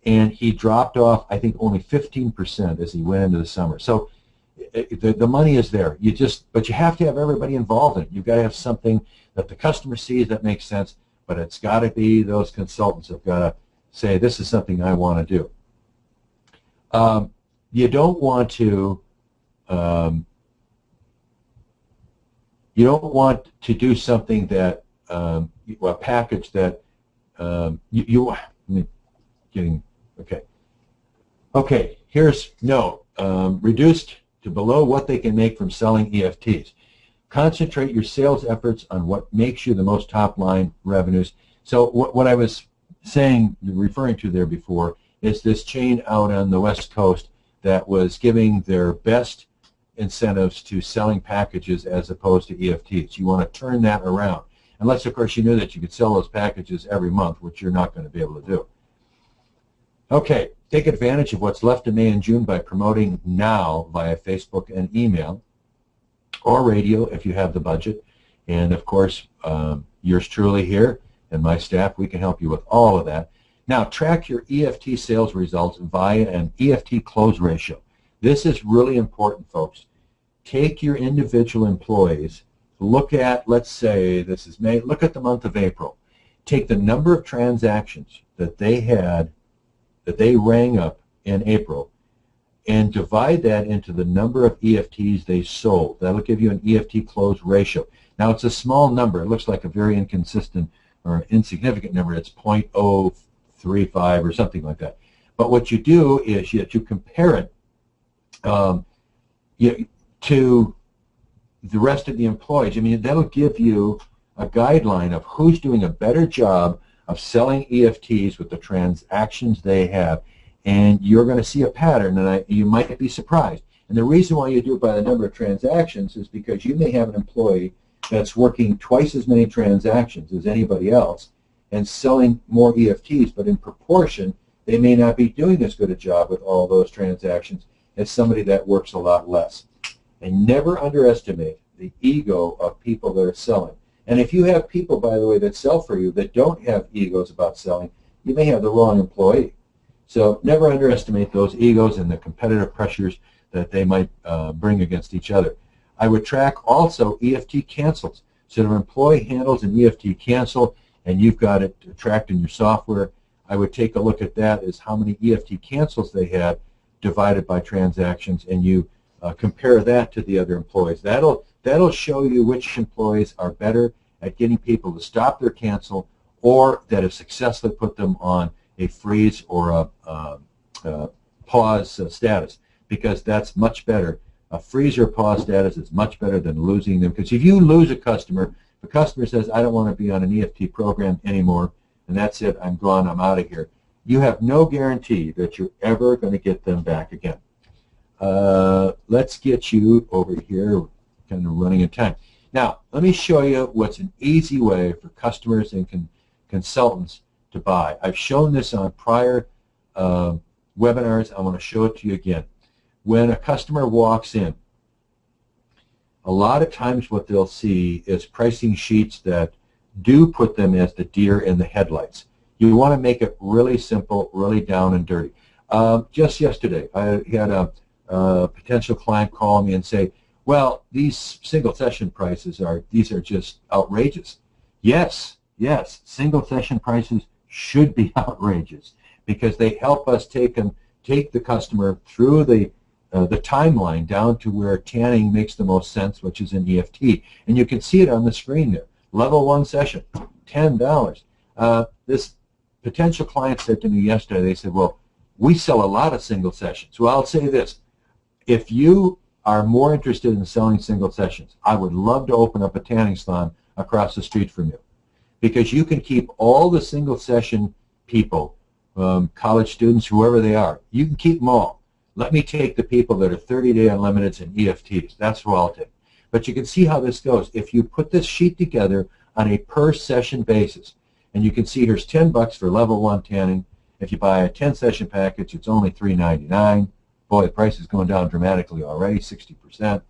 And he dropped off, I think, only 15% as he went into the summer. So the money is there. But you have to have everybody involved in it. You've got to have something that the customer sees that makes sense, but it's got to be those consultants have got to say, this is something I want to do. You don't want to do something that a package that okay, here's reduced to below what they can make from selling EFTs. Concentrate your sales efforts on what makes you the most top-line revenues. So what I was saying, referring to there before, is this chain out on the West Coast that was giving their best incentives to selling packages as opposed to EFTs. You want to turn that around. Unless, of course, you knew that you could sell those packages every month, which you're not going to be able to do. Okay, take advantage of what's left in May and June by promoting now via Facebook and email or radio if you have the budget. And, of course, yours truly here and my staff, we can help you with all of that. Now, track your EFT sales results via an EFT close ratio. This is really important, folks. Take your individual employees, look at, let's say this is May, look at the month of April. Take the number of transactions that they had, that they rang up in April, and divide that into the number of EFTs they sold. That'll give you an EFT close ratio. Now, it's a small number. It looks like a very inconsistent or insignificant number. It's 0.035 or something like that. But what you do is you compare it to the rest of the employees. I mean, that'll give you a guideline of who's doing a better job of selling EFTs with the transactions they have. And you're going to see a pattern, and you might be surprised. And the reason why you do it by the number of transactions is because you may have an employee that's working twice as many transactions as anybody else and selling more EFTs, but in proportion, they may not be doing as good a job with all those transactions as somebody that works a lot less. And never underestimate the ego of people that are selling. And if you have people, by the way, that sell for you that don't have egos about selling, you may have the wrong employee. So never underestimate those egos and the competitive pressures that they might bring against each other. I would track also EFT cancels. So if an employee handles an EFT cancel and you've got it tracked in your software, I would take a look at that as how many EFT cancels they had divided by transactions, and you compare that to the other employees. That'll show you which employees are better at getting people to stop their cancel or that have successfully put them on a freeze or a pause status, because that's much better. A freeze or pause status is much better than losing them, because if you lose a customer, the customer says, I don't want to be on an EFT program anymore, and that's it, I'm gone, I'm out of here. You have no guarantee that you're ever going to get them back again. Let's get you over here, kind of running in time. Now, let me show you what's an easy way for customers and consultants to buy. I've shown this on prior webinars. I want to show it to you again. When a customer walks in, a lot of times what they'll see is pricing sheets that do put them as the deer in the headlights. You want to make it really simple, really down and dirty. Just yesterday, I had a potential client call me and say, well, these single session prices are just outrageous. Yes, single session prices should be outrageous because they help us take the customer through the timeline down to where tanning makes the most sense, which is in EFT. And you can see it on the screen there. Level 1 session, $10. This potential client said to me yesterday, they said, well, we sell a lot of single sessions. Well, I'll say this. If you are more interested in selling single sessions, I would love to open up a tanning salon across the street from you, because you can keep all the single session people, college students, whoever they are, you can keep them all. Let me take the people that are 30-day unlimiteds and EFTs. That's who I'll take. But you can see how this goes. If you put this sheet together on a per session basis, and you can see here's $10 for level 1 tanning. If you buy a 10-session package, it's only $3.99. Boy, the price is going down dramatically already, 60%.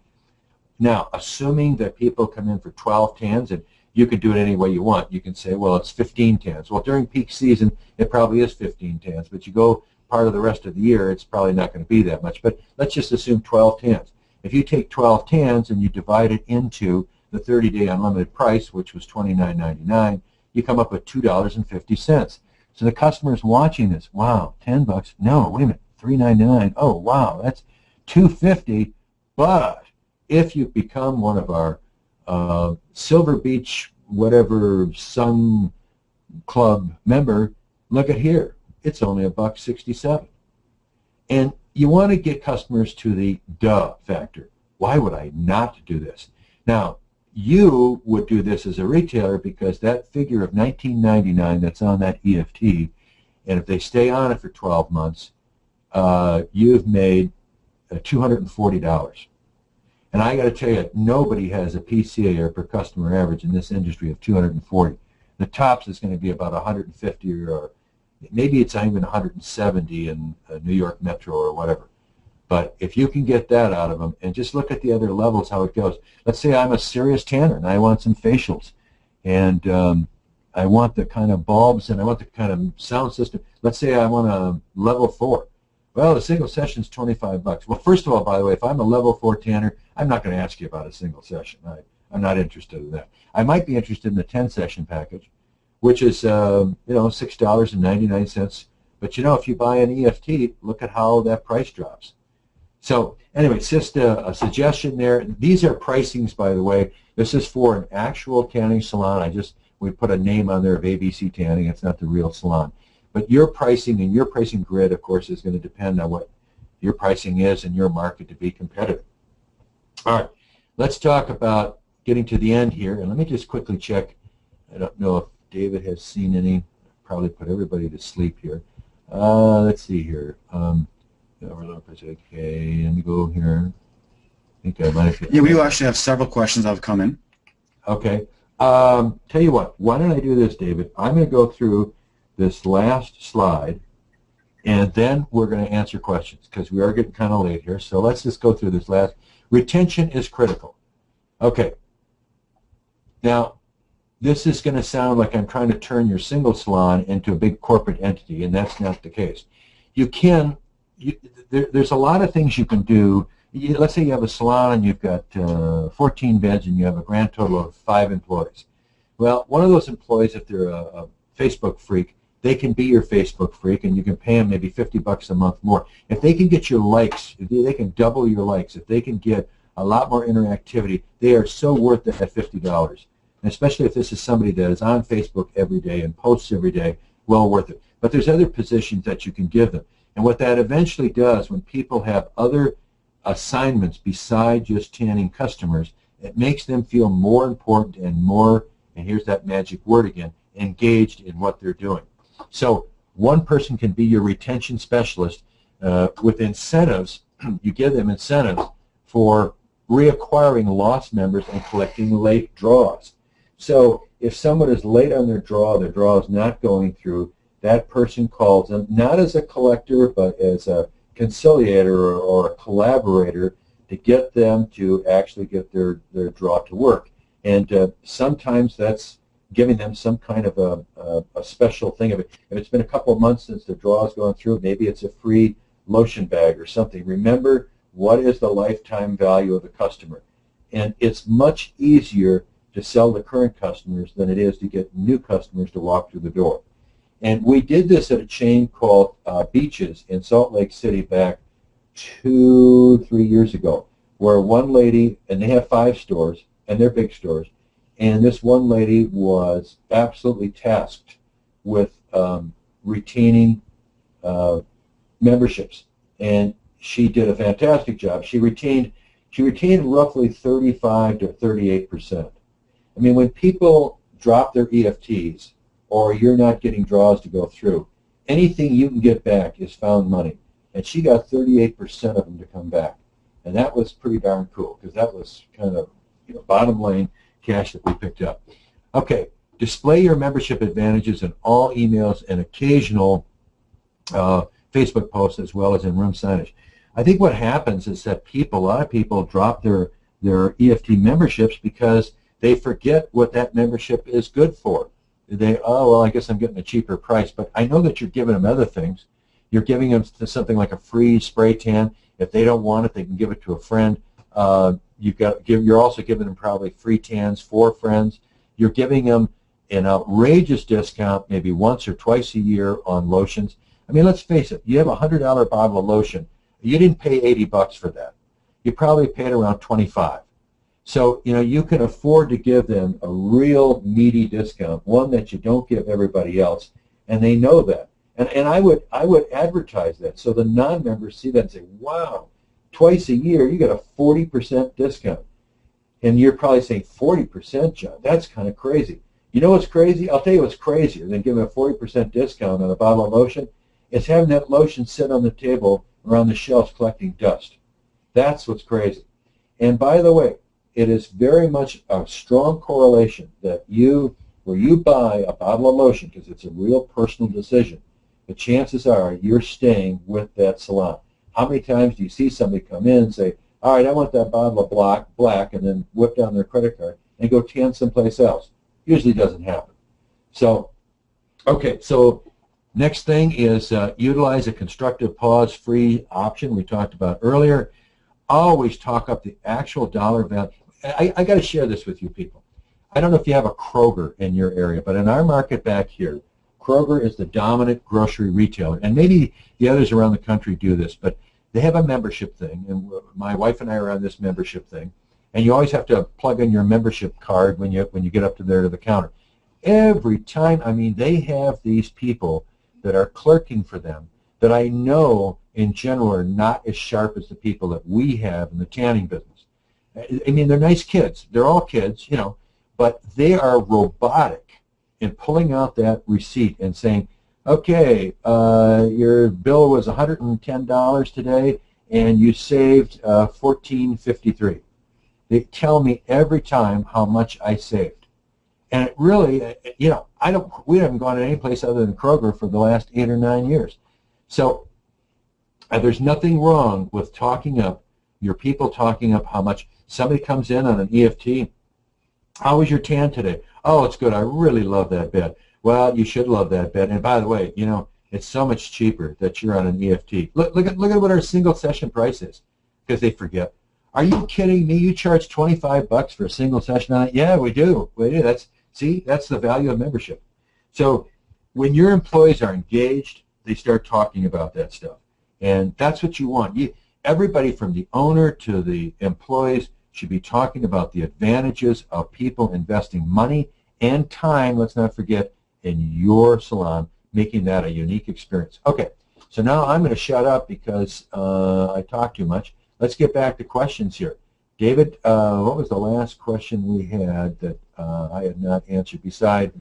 Now, assuming that people come in for 12 tans, and you can do it any way you want. You can say, well, it's 15 tans. Well, during peak season, it probably is 15 tans, but you go part of the rest of the year, it's probably not going to be that much. But let's just assume 12 tans. If you take 12 tans and you divide it into the 30-day unlimited price, which was $29.99, you come up with $2.50. So the customer's watching this. Wow, $10? No, wait a minute, $3.99. Oh, wow, that's $2.50. But if you become one of our Silver Beach, whatever, Sun Club member, look at here. It's only $1.67. And you want to get customers to the duh factor. Why would I not do this? Now, you would do this as a retailer because that figure of $19.99 that's on that EFT, and if they stay on it for 12 months, you've made $240. And I got to tell you, nobody has a PCA or per customer average in this industry of 240. The tops is going to be about 150 or maybe it's even 170 in New York Metro or whatever. But if you can get that out of them, and just look at the other levels, how it goes. Let's say I'm a serious tanner, and I want some facials, and I want the kind of bulbs, and I want the kind of sound system. Let's say I want a level 4. Well, a single session is $25. Well, first of all, by the way, if I'm a level 4 tanner, I'm not going to ask you about a single session. I'm not interested in that. I might be interested in the 10-session package, which is $6.99. But if you buy an EFT, look at how that price drops. So anyway, it's just a suggestion there. These are pricings, by the way. This is for an actual tanning salon. We put a name on there of ABC Tanning. It's not the real salon. But your pricing and your pricing grid, of course, is going to depend on what your pricing is in your market to be competitive. All right, let's talk about getting to the end here. And let me just quickly check. I don't know if David has seen any. Probably put everybody to sleep here. Let's see here. Okay, let me go here. I think I might have. Yeah, we do actually have several questions that have come in. Okay. Tell you what. Why don't I do this, David? I'm going to go through this last slide, and then we're going to answer questions because we are getting kind of late here. So let's just go through this last. Retention is critical. Okay. Now, this is going to sound like I'm trying to turn your single salon into a big corporate entity, and that's not the case. There's a lot of things you can do. Let's say you have a salon and you've got 14 beds and you have a grand total of 5 employees. Well, one of those employees, if they're a Facebook freak, they can be your Facebook freak, and you can pay them maybe $50 a month more. If they can get your likes, if they can double your likes, if they can get a lot more interactivity, they are so worth that $50. And especially if this is somebody that is on Facebook every day and posts every day, well worth it. But there's other positions that you can give them. And what that eventually does, when people have other assignments besides just tanning customers, it makes them feel more important and more, and here's that magic word again, engaged in what they're doing. So one person can be your retention specialist with incentives. You give them incentives for reacquiring lost members and collecting late draws. So if someone is late on their draw is not going through, that person calls them, not as a collector, but as a conciliator or a collaborator to get them to actually get their draw to work. And sometimes that's giving them some kind of a special thing of it. If it's been a couple of months since the draw has gone through, maybe it's a free lotion bag or something. Remember, what is the lifetime value of the customer? And it's much easier to sell to current customers than it is to get new customers to walk through the door. And we did this at a chain called Beaches in Salt Lake City back 2-3 years ago, where one lady, and they have 5 stores, and they're big stores, and this one lady was absolutely tasked with retaining memberships, and she did a fantastic job. She retained roughly 35 to 38%. I mean, when people drop their EFTs or you're not getting draws to go through, anything you can get back is found money. And she got 38% of them to come back. And that was pretty darn cool because that was kind of bottom lane cash that we picked up. Okay, display your membership advantages in all emails and occasional Facebook posts as well as in room signage. I think what happens is that a lot of people drop their EFT memberships because they forget what that membership is good for. Oh, well, I guess I'm getting a cheaper price, but I know that you're giving them other things. You're giving them something like a free spray tan. If they don't want it, they can give it to a friend. You're also giving them probably free tans for friends. You're giving them an outrageous discount maybe once or twice a year on lotions. I mean, let's face it. You have a $100 bottle of lotion. You didn't pay $80 for that. You probably paid around $25. So, you can afford to give them a real meaty discount, one that you don't give everybody else, and they know that. And I would advertise that so the non-members see that and say, wow, twice a year you get a 40% discount. And you're probably saying, 40%, John? That's kind of crazy. You know what's crazy? I'll tell you what's crazier than giving a 40% discount on a bottle of lotion. It's having that lotion sit on the table or on the shelves collecting dust. That's what's crazy. And by the way, it is very much a strong correlation that where you buy a bottle of lotion, because it's a real personal decision, the chances are you're staying with that salon. How many times do you see somebody come in and say, all right, I want that bottle of black, and then whip down their credit card and go tan someplace else? Usually doesn't happen. So, okay, so Next thing is utilize a constructive pause-free option we talked about earlier. Always talk up the actual dollar value. I got to share this with you people. I don't know if you have a Kroger in your area, but in our market back here, Kroger is the dominant grocery retailer, and maybe the others around the country do this, but they have a membership thing, and my wife and I are on this membership thing, and you always have to plug in your membership card when you get up to the counter. Every time, I mean, they have these people that are clerking for them that I know in general are not as sharp as the people that we have in the tanning business. I mean, they're nice kids. They're all kids, you know, but they are robotic in pulling out that receipt and saying, okay, your bill was $110 today, and you saved $14.53. They tell me every time how much I saved. And it really, you know, we haven't gone to any place other than Kroger for the last 8 or 9 years. So there's nothing wrong with talking up, your people talking up how much. Somebody comes in on an EFT, how was your tan today? Oh, it's good. I really love that bed. Well, you should love that bed. And by the way, you know, it's so much cheaper that you're on an EFT. Look at what our single session price is, because they forget. Are you kidding me? You charge $25 for a single session on it? Yeah, we do. We do. That's the value of membership. So when your employees are engaged, they start talking about that stuff. And that's what you want. Everybody from the owner to the employees should be talking about the advantages of people investing money and time, let's not forget, in your salon, making that a unique experience. Okay, so now I'm going to shut up because I talk too much. Let's get back to questions here. David, what was the last question we had that I had not answered beside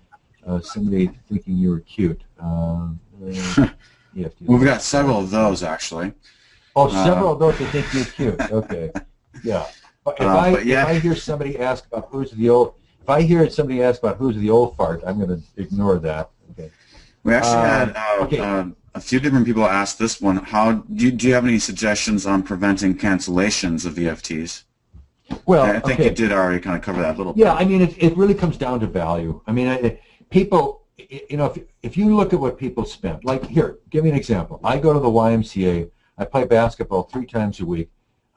somebody thinking you were cute? Well, we've got several of those, actually. Oh, several of those that think you're cute. Okay, yeah. If I hear somebody ask about who's the old, if I hear somebody ask about who's the old fart, I'm going to ignore that. Okay. We actually had a few different people ask this one. Do you have any suggestions on preventing cancellations of EFTs? Well, I think you did already kind of cover that a little bit. Yeah, I mean, it really comes down to value. I mean, people, you know, if you look at what people spend, like here, give me an example. I go to the YMCA. I play basketball 3 times a week.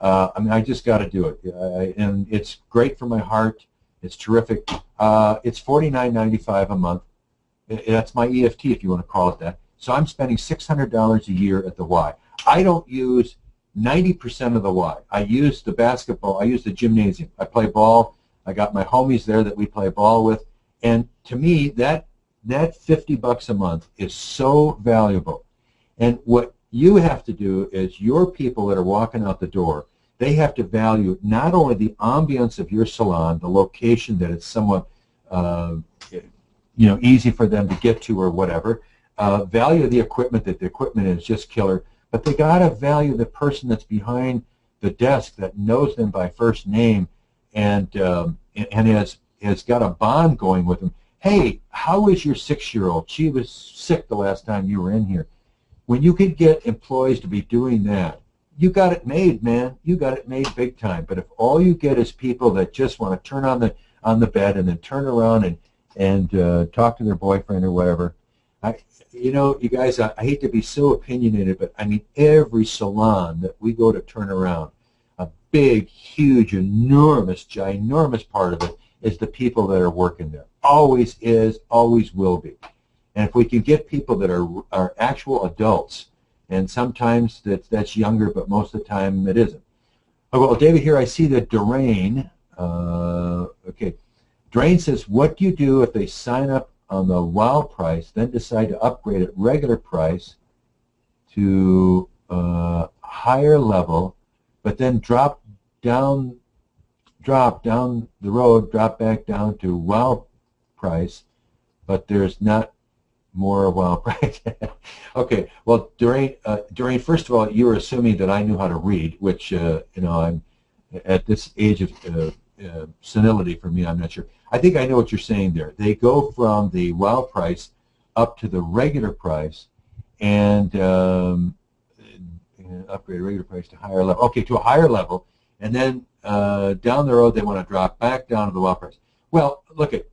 I mean, I just got to do it, and it's great for my heart. It's terrific. It's $49.95 a month. That's my EFT, if you want to call it that. So I'm spending $600 a year at the Y. I don't use 90% of the Y. I use the basketball. I use the gymnasium. I play ball. I got my homies there that we play ball with, and to me, that $50 a month is so valuable. And what you have to do is your people that are walking out the door, they have to value not only the ambience of your salon, the location that it's somewhat you know, easy for them to get to or whatever, value the equipment, that the equipment is just killer, but they got to value the person that's behind the desk that knows them by first name and has got a bond going with them. Hey, how is your 6-year-old? She was sick the last time you were in here. When you could get employees to be doing that, you got it made, man. You got it made big time. But if all you get is people that just want to turn on the bed and then turn around and talk to their boyfriend or whatever, you know, you guys, I hate to be so opinionated, but I mean every salon that we go to turn around, a big, huge, enormous, ginormous part of it is the people that are working there. Always is, always will be. And if we can get people that are actual adults, and sometimes that's younger, but most of the time it isn't. Oh, well, David, here I see that Durain, okay. Durain says, what do you do if they sign up on the WOW price, then decide to upgrade at regular price to higher level, but then drop down the road, drop back down to WOW price, but there's not more WOW price. Okay, well, Durain, first of all, you were assuming that I knew how to read, which, you know, I'm at this age of senility for me, I'm not sure. I think I know what you're saying there. They go from the WOW price up to the regular price and upgrade regular price to higher level. Okay, to a higher level, and then down the road they want to drop back down to the WOW price. Well, look at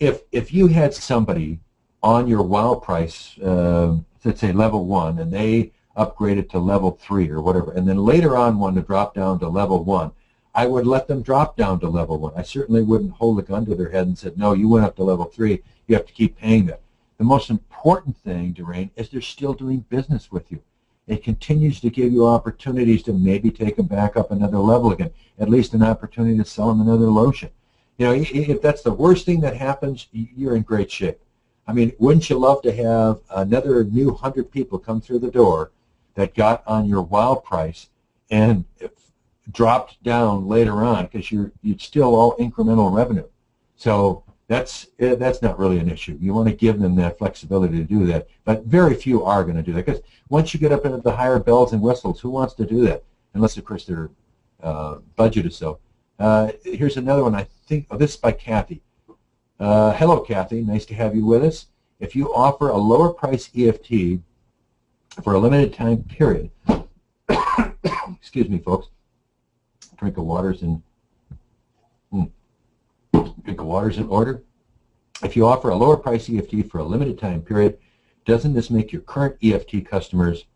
if you had somebody on your WOW price, let's say level 1, and they upgrade it to level 3 or whatever, and then later on want to drop down to level 1, I would let them drop down to level 1. I certainly wouldn't hold a gun to their head and said, no, you went up to level 3, you have to keep paying that. The most important thing, Doreen, is they're still doing business with you. It continues to give you opportunities to maybe take them back up another level again, at least an opportunity to sell them another lotion. You know, if that's the worst thing that happens, you're in great shape. I mean, wouldn't you love to have another new 100 people come through the door that got on your WOW price and dropped down later on because you'd still all incremental revenue. So that's not really an issue. You want to give them that flexibility to do that, but very few are going to do that because once you get up into the higher bells and whistles, who wants to do that? Unless, of course, their budget is so. Here's another one. I think this is by Kathy. Hello, Kathy. Nice to have you with us. If you offer a lower price EFT for a limited time period, excuse me, folks. Drink of water's in order. If you offer a lower price EFT for a limited time period, doesn't this make your current EFT customers,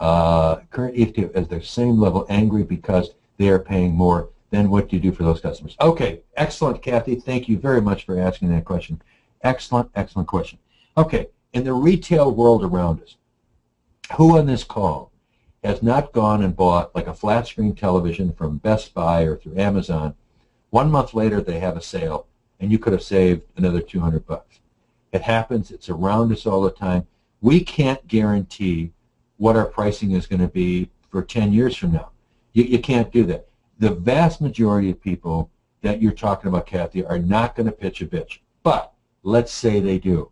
current EFT at the same level, angry because they are paying more? Then what do you do for those customers? Okay, excellent, Kathy. Thank you very much for asking that question. Excellent, excellent question. Okay, in the retail world around us, who on this call has not gone and bought like a flat screen television from Best Buy or through Amazon? 1 month later, they have a sale, and you could have saved another $200. It happens. It's around us all the time. We can't guarantee what our pricing is going to be for 10 years from now. You can't do that. The vast majority of people that you're talking about, Kathy, are not going to pitch a bitch. But let's say they do.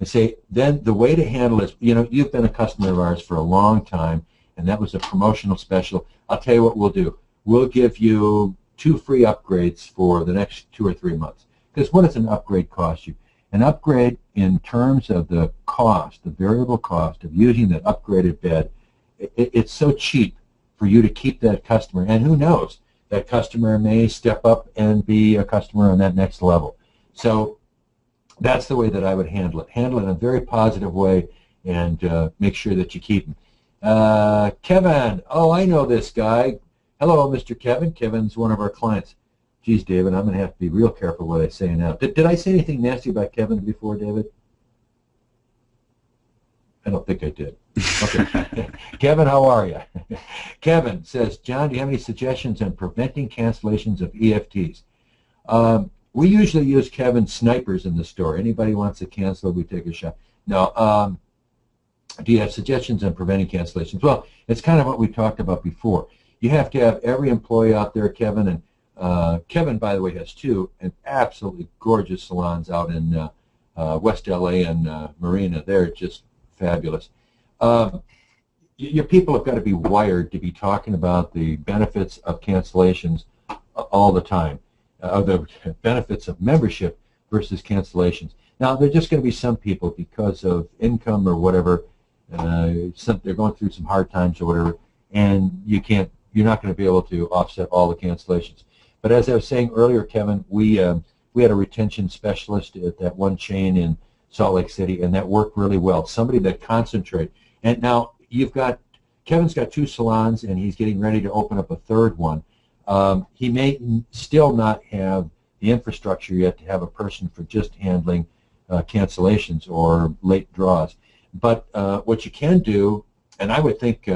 And say, then the way to handle it is, you know, you've been a customer of ours for a long time, and that was a promotional special. I'll tell you what we'll do. We'll give you 2 free upgrades for the next 2 or 3 months. Because what does an upgrade cost you? An upgrade in terms of the cost, the variable cost of using that upgraded bed, it's so cheap for you to keep that customer. And who knows, that customer may step up and be a customer on that next level. So that's the way that I would handle it. Handle it in a very positive way and make sure that you keep them. Kevin, oh, I know this guy. Hello, Mr. Kevin. Kevin's one of our clients. Geez, David, I'm going to have to be real careful what I say now. Did I say anything nasty about Kevin before, David? I don't think I did. Okay. Kevin, how are you? Kevin says, John, do you have any suggestions on preventing cancellations of EFTs? We usually use Kevin snipers in the store. Anybody wants to cancel, we take a shot. No. Do you have suggestions on preventing cancellations? Well, it's kind of what we talked about before. You have to have every employee out there, Kevin, and Kevin, by the way, has 2 absolutely gorgeous salons out in West LA and Marina. They're just fabulous. Your people have got to be wired to be talking about the benefits of cancellations all the time, the benefits of membership versus cancellations. Now, there are just going to be some people, because of income or whatever, they're going through some hard times or whatever, and you're not going to be able to offset all the cancellations. But as I was saying earlier, Kevin, we had a retention specialist at that one chain in Salt Lake City, and that worked really well. Somebody that concentrates. And now Kevin's got 2 salons, and he's getting ready to open up a 3rd one. He may still not have the infrastructure yet to have a person for just handling cancellations or late draws. But what you can do, and I would think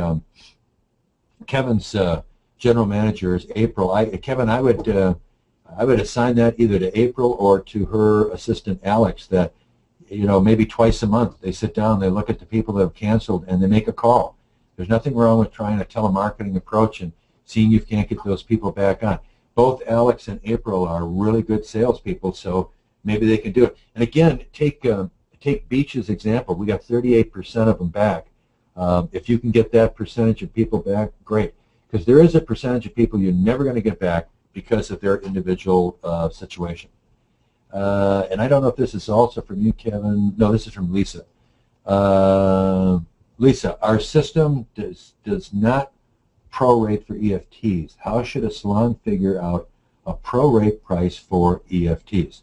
Kevin's general manager is April. Kevin, I would assign that either to April or to her assistant Alex. That, you know, maybe twice a month they sit down, they look at the people that have canceled, and they make a call. There's nothing wrong with trying a telemarketing approach and seeing if you can't get those people back on. Both Alex and April are really good salespeople, so maybe they can do it. And again, take Beach's example. We got 38% of them back. If you can get that percentage of people back, great. Because there is a percentage of people you're never going to get back because of their individual situation. And I don't know if this is also from you, Kevin. No, this is from Lisa. Lisa, our system does not prorate for EFTs. How should a salon figure out a prorate price for EFTs?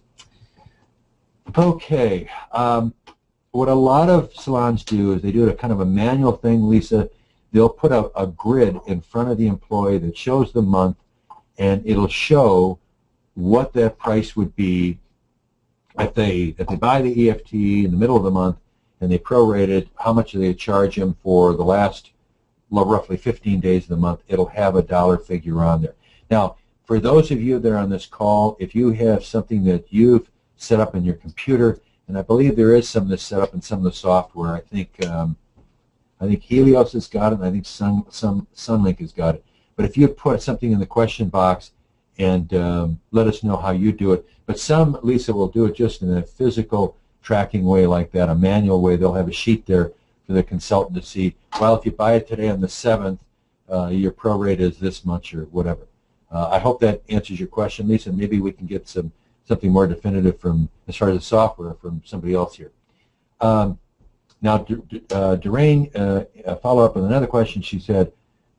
Okay. What a lot of salons do is they do a kind of a manual thing, Lisa. They'll put a grid in front of the employee that shows the month, and it'll show what that price would be if they buy the EFT in the middle of the month and they prorate it, how much do they charge them for the last roughly 15 days of the month. It'll have a dollar figure on there. Now, for those of you that are on this call, if you have something that you've set up in your computer, and I believe there is some of this set up in some of the software. I think Helios has got it, and I think Sunlink has got it. But if you put something in the question box and let us know how you do it. But some, Lisa, will do it just in a physical tracking way like that, a manual way. They'll have a sheet there for the consultant to see, well, if you buy it today on the 7th, your prorate is this much or whatever. I hope that answers your question, Lisa. Maybe we can get something more definitive from, as far as the software, from somebody else here. Now, Doreen, follow up with another question. She said,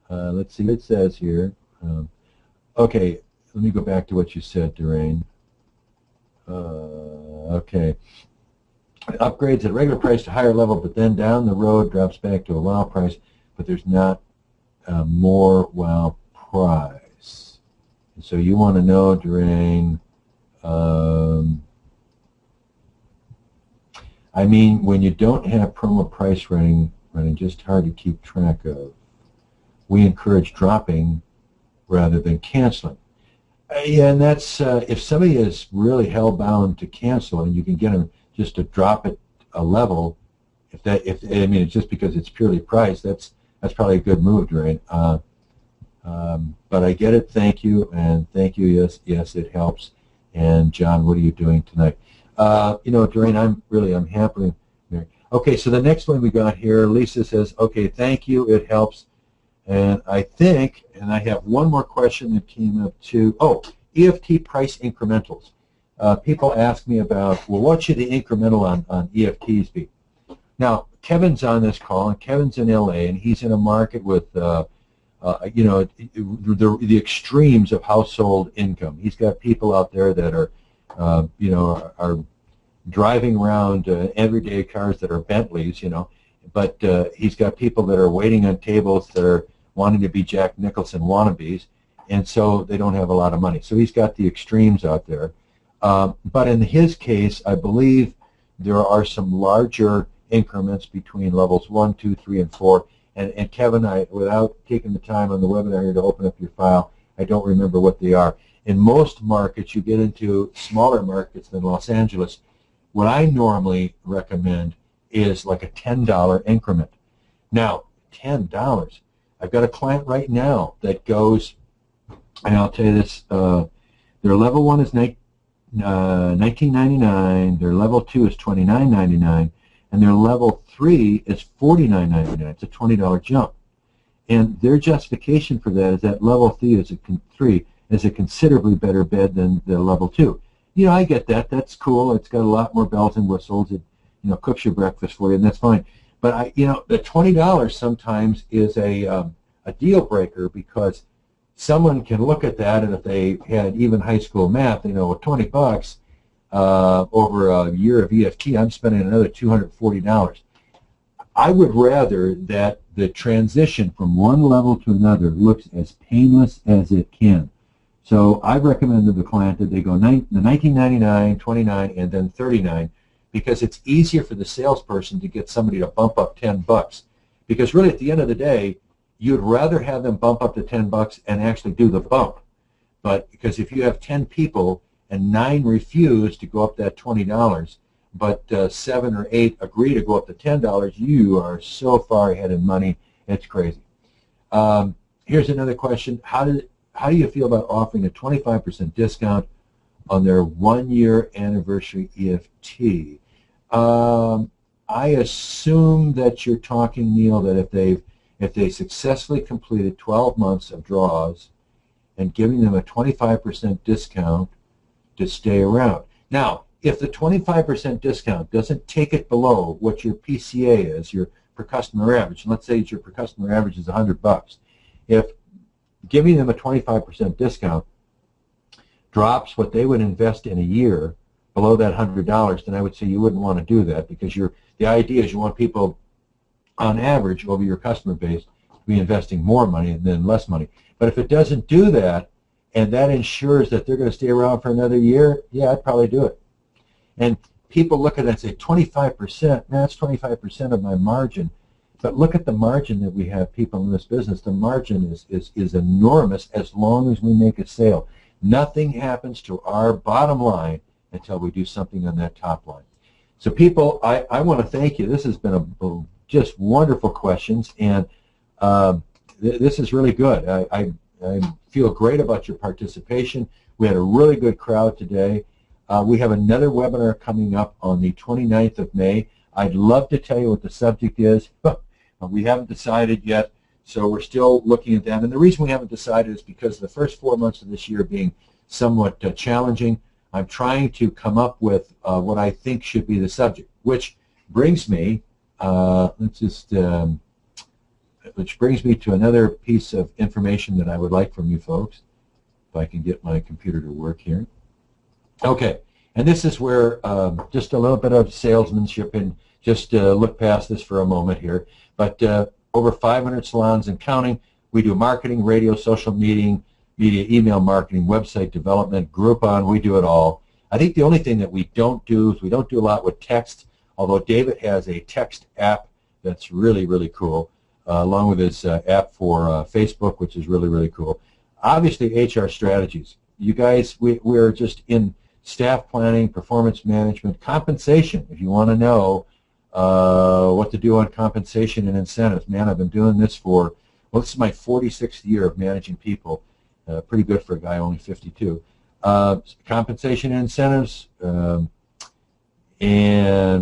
let's see what it says here. Okay, let me go back to what you said, Doreen. Okay. Upgrades at a regular price to higher level, but then down the road drops back to a WOW price, but there's not more WOW price. And so you want to know, Doreen, I mean, when you don't have promo price running just hard to keep track of, we encourage dropping rather than canceling. Yeah, and that's if somebody is really hell-bound to cancel, and you can get them just to drop it a level. I mean, it's just because it's purely price. That's probably a good move, Doreen. But I get it. Thank you, and thank you. Yes, it helps. And John, what are you doing tonight? You know, Doreen, I'm happy. Okay, so the next one we got here, Lisa says, okay, thank you. It helps. And I think, and I have one more question that came up too. Oh, EFT price incrementals. People ask me about, well, what should the incremental on EFTs be? Now, Kevin's on this call, and Kevin's in LA, and he's in a market with, you know, the extremes of household income. He's got people out there that are, you know, are driving around everyday cars that are Bentleys, you know, but he's got people that are waiting on tables that are wanting to be Jack Nicholson wannabes, and so they don't have a lot of money. So he's got the extremes out there. But in his case, I believe there are some larger increments between levels 1, 2, 3, and 4. And Kevin, without taking the time on the webinar here to open up your file, I don't remember what they are. In most markets, you get into smaller markets than Los Angeles. What I normally recommend is like a $10 increment. Now, $10. I've got a client right now that goes, and I'll tell you this, their level 1 is $19.99, their level 2 is $29.99, and their level 3 is $49.99. It's a $20 jump. And their justification for that is that level 3 is a considerably better bed than the level 2. You know, I get that. That's cool. It's got a lot more bells and whistles. It, you know, cooks your breakfast for you, and that's fine. But you know, the $20 sometimes is a deal breaker, because someone can look at that, and if they had even high school math, you know, with $20 over a year of EFT, I'm spending another $240. I would rather that the transition from one level to another looks as painless as it can. So I've recommended to the client that they go the $19.99, $29, and then $39, because it's easier for the salesperson to get somebody to bump up $10. Because really, at the end of the day, you'd rather have them bump up to $10 and actually do the bump. But because if you have 10 people and 9 refuse to go up that $20, but 7 or 8 agree to go up to $10, you are so far ahead in money, it's crazy. Here's another question. How do you feel about offering a 25% discount on their 1-year anniversary EFT? I assume that you're talking, Neil, that if they successfully completed 12 months of draws and giving them a 25% discount to stay around. Now, if the 25% discount doesn't take it below what your PCA is, your per customer average, and let's say your per customer average is $100, if giving them a 25% discount drops what they would invest in a year below that $100, then I would say you wouldn't want to do that, because the idea is you want people, on average, over your customer base, to be investing more money than less money. But if it doesn't do that, and that ensures that they're going to stay around for another year, yeah, I'd probably do it. And people look at that and say, 25%, man, that's 25% of my margin. But look at the margin that we have, people in this business. The margin is enormous as long as we make a sale. Nothing happens to our bottom line until we do something on that top line. So people, I want to thank you. This has been a just wonderful questions, and this is really good. I feel great about your participation. We had a really good crowd today. We have another webinar coming up on the 29th of May. I'd love to tell you what the subject is, but we haven't decided yet, so we're still looking at that. And the reason we haven't decided is because the first 4 months of this year being somewhat challenging, I'm trying to come up with what I think should be the subject, which brings me, which brings me to another piece of information that I would like from you folks, if I can get my computer to work here. Okay, and this is where just a little bit of salesmanship, and just look past this for a moment here, but over 500 salons and counting. We do marketing, radio, social media, email marketing, website development, Groupon. We do it all. I think the only thing that we don't do is we don't do a lot with text, although David has a text app that's really, really cool, along with his app for Facebook, which is really, really cool. Obviously, HR strategies. You guys, we're just in staff planning, performance management, compensation. If you want to know what to do on compensation and incentives, man, I've been doing this for, well, this is my 46th year of managing people. Pretty good for a guy only 52. Compensation and incentives, and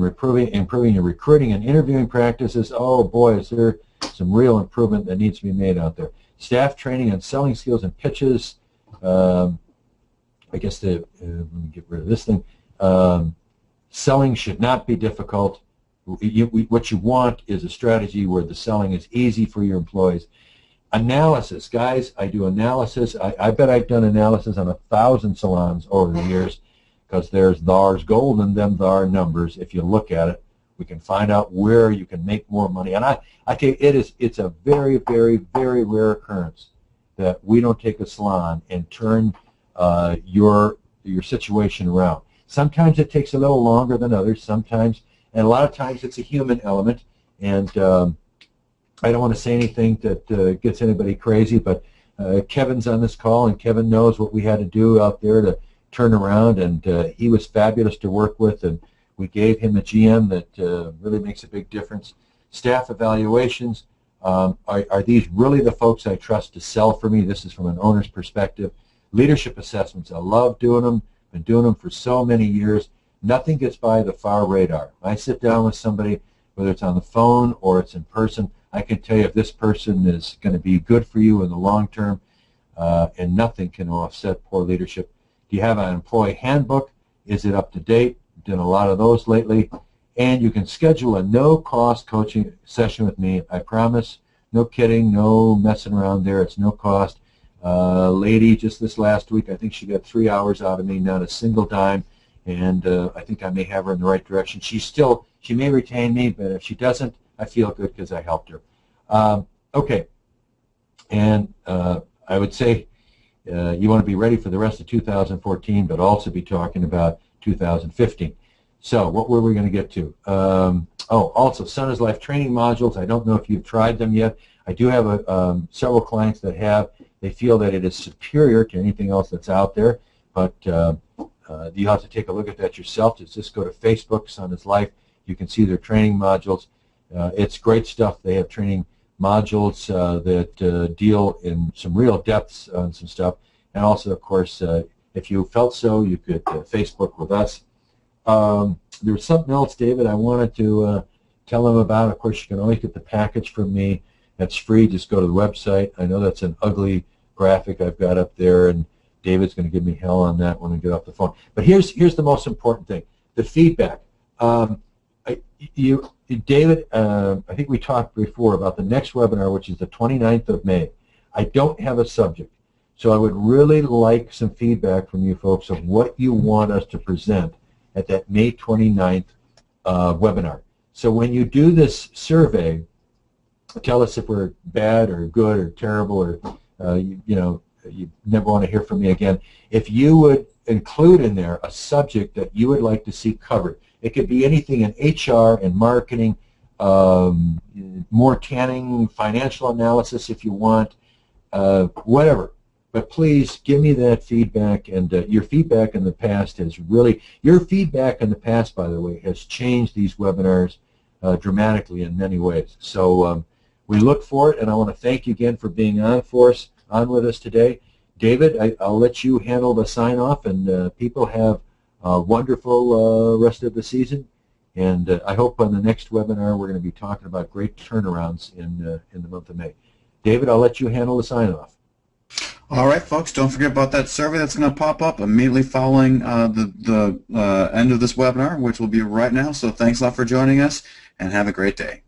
improving your recruiting and interviewing practices. Oh boy, is there some real improvement that needs to be made out there. Staff training and selling skills and pitches. I guess let me get rid of this thing. Selling should not be difficult. What you want is a strategy where the selling is easy for your employees. Analysis, guys, I do analysis. I bet I've done analysis on 1,000 salons over the years, because there's gold in them thar numbers. If you look at it, we can find out where you can make more money. And I tell you, it's a very, very, very rare occurrence that we don't take a salon and turn your situation around. Sometimes it takes a little longer than others. Sometimes, and a lot of times, it's a human element. And I don't want to say anything that gets anybody crazy, but Kevin's on this call, and Kevin knows what we had to do out there to turn around, and he was fabulous to work with, and we gave him a GM that really makes a big difference. Staff evaluations, are these really the folks I trust to sell for me? This is from an owner's perspective. Leadership assessments, I love doing them, been doing them for so many years. Nothing gets by the far radar. I sit down with somebody, whether it's on the phone or it's in person, I can tell you if this person is going to be good for you in the long term, and nothing can offset poor leadership. Do you have an employee handbook? Is it up to date? Done a lot of those lately. And you can schedule a no-cost coaching session with me. I promise, no kidding, no messing around there. It's no cost. Lady just this last week, I think she got 3 hours out of me, not a single dime, and I think I may have her in the right direction. She may retain me, but if she doesn't, I feel good because I helped her. Okay, and I would say you want to be ready for the rest of 2014, but also be talking about 2015. So what were we going to get to? Also, Sun is Life training modules. I don't know if you've tried them yet. I do have several clients that have. They feel that it is superior to anything else that's out there, but you have to take a look at that yourself. Just go to Facebook, Sun is Life. You can see their training modules. It's great stuff. They have training modules that deal in some real depths on some stuff. And also, of course, if you felt so, you could Facebook with us. There was something else, David, I wanted to tell them about. Of course, you can always get the package from me. That's free. Just go to the website. I know that's an ugly graphic I've got up there, and David's going to give me hell on that when we get off the phone. But here's the most important thing, the feedback. David, I think we talked before about the next webinar, which is the 29th of May. I don't have a subject, so I would really like some feedback from you folks of what you want us to present at that May 29th webinar. So when you do this survey, tell us if we're bad or good or terrible or you never want to hear from me again. If you would include in there a subject that you would like to see covered, it could be anything in HR and marketing, more tanning, financial analysis if you want, whatever. But please give me that feedback, and your feedback in the past has really, your feedback in the past, by the way, has changed these webinars dramatically in many ways. So we look for it, and I want to thank you again for being on with us today. David, I'll let you handle the sign-off, and people have a wonderful rest of the season. And I hope on the next webinar we're going to be talking about great turnarounds in the month of May. David, I'll let you handle the sign-off. All right, folks, don't forget about that survey that's going to pop up immediately following the end of this webinar, which will be right now. So thanks a lot for joining us, and have a great day.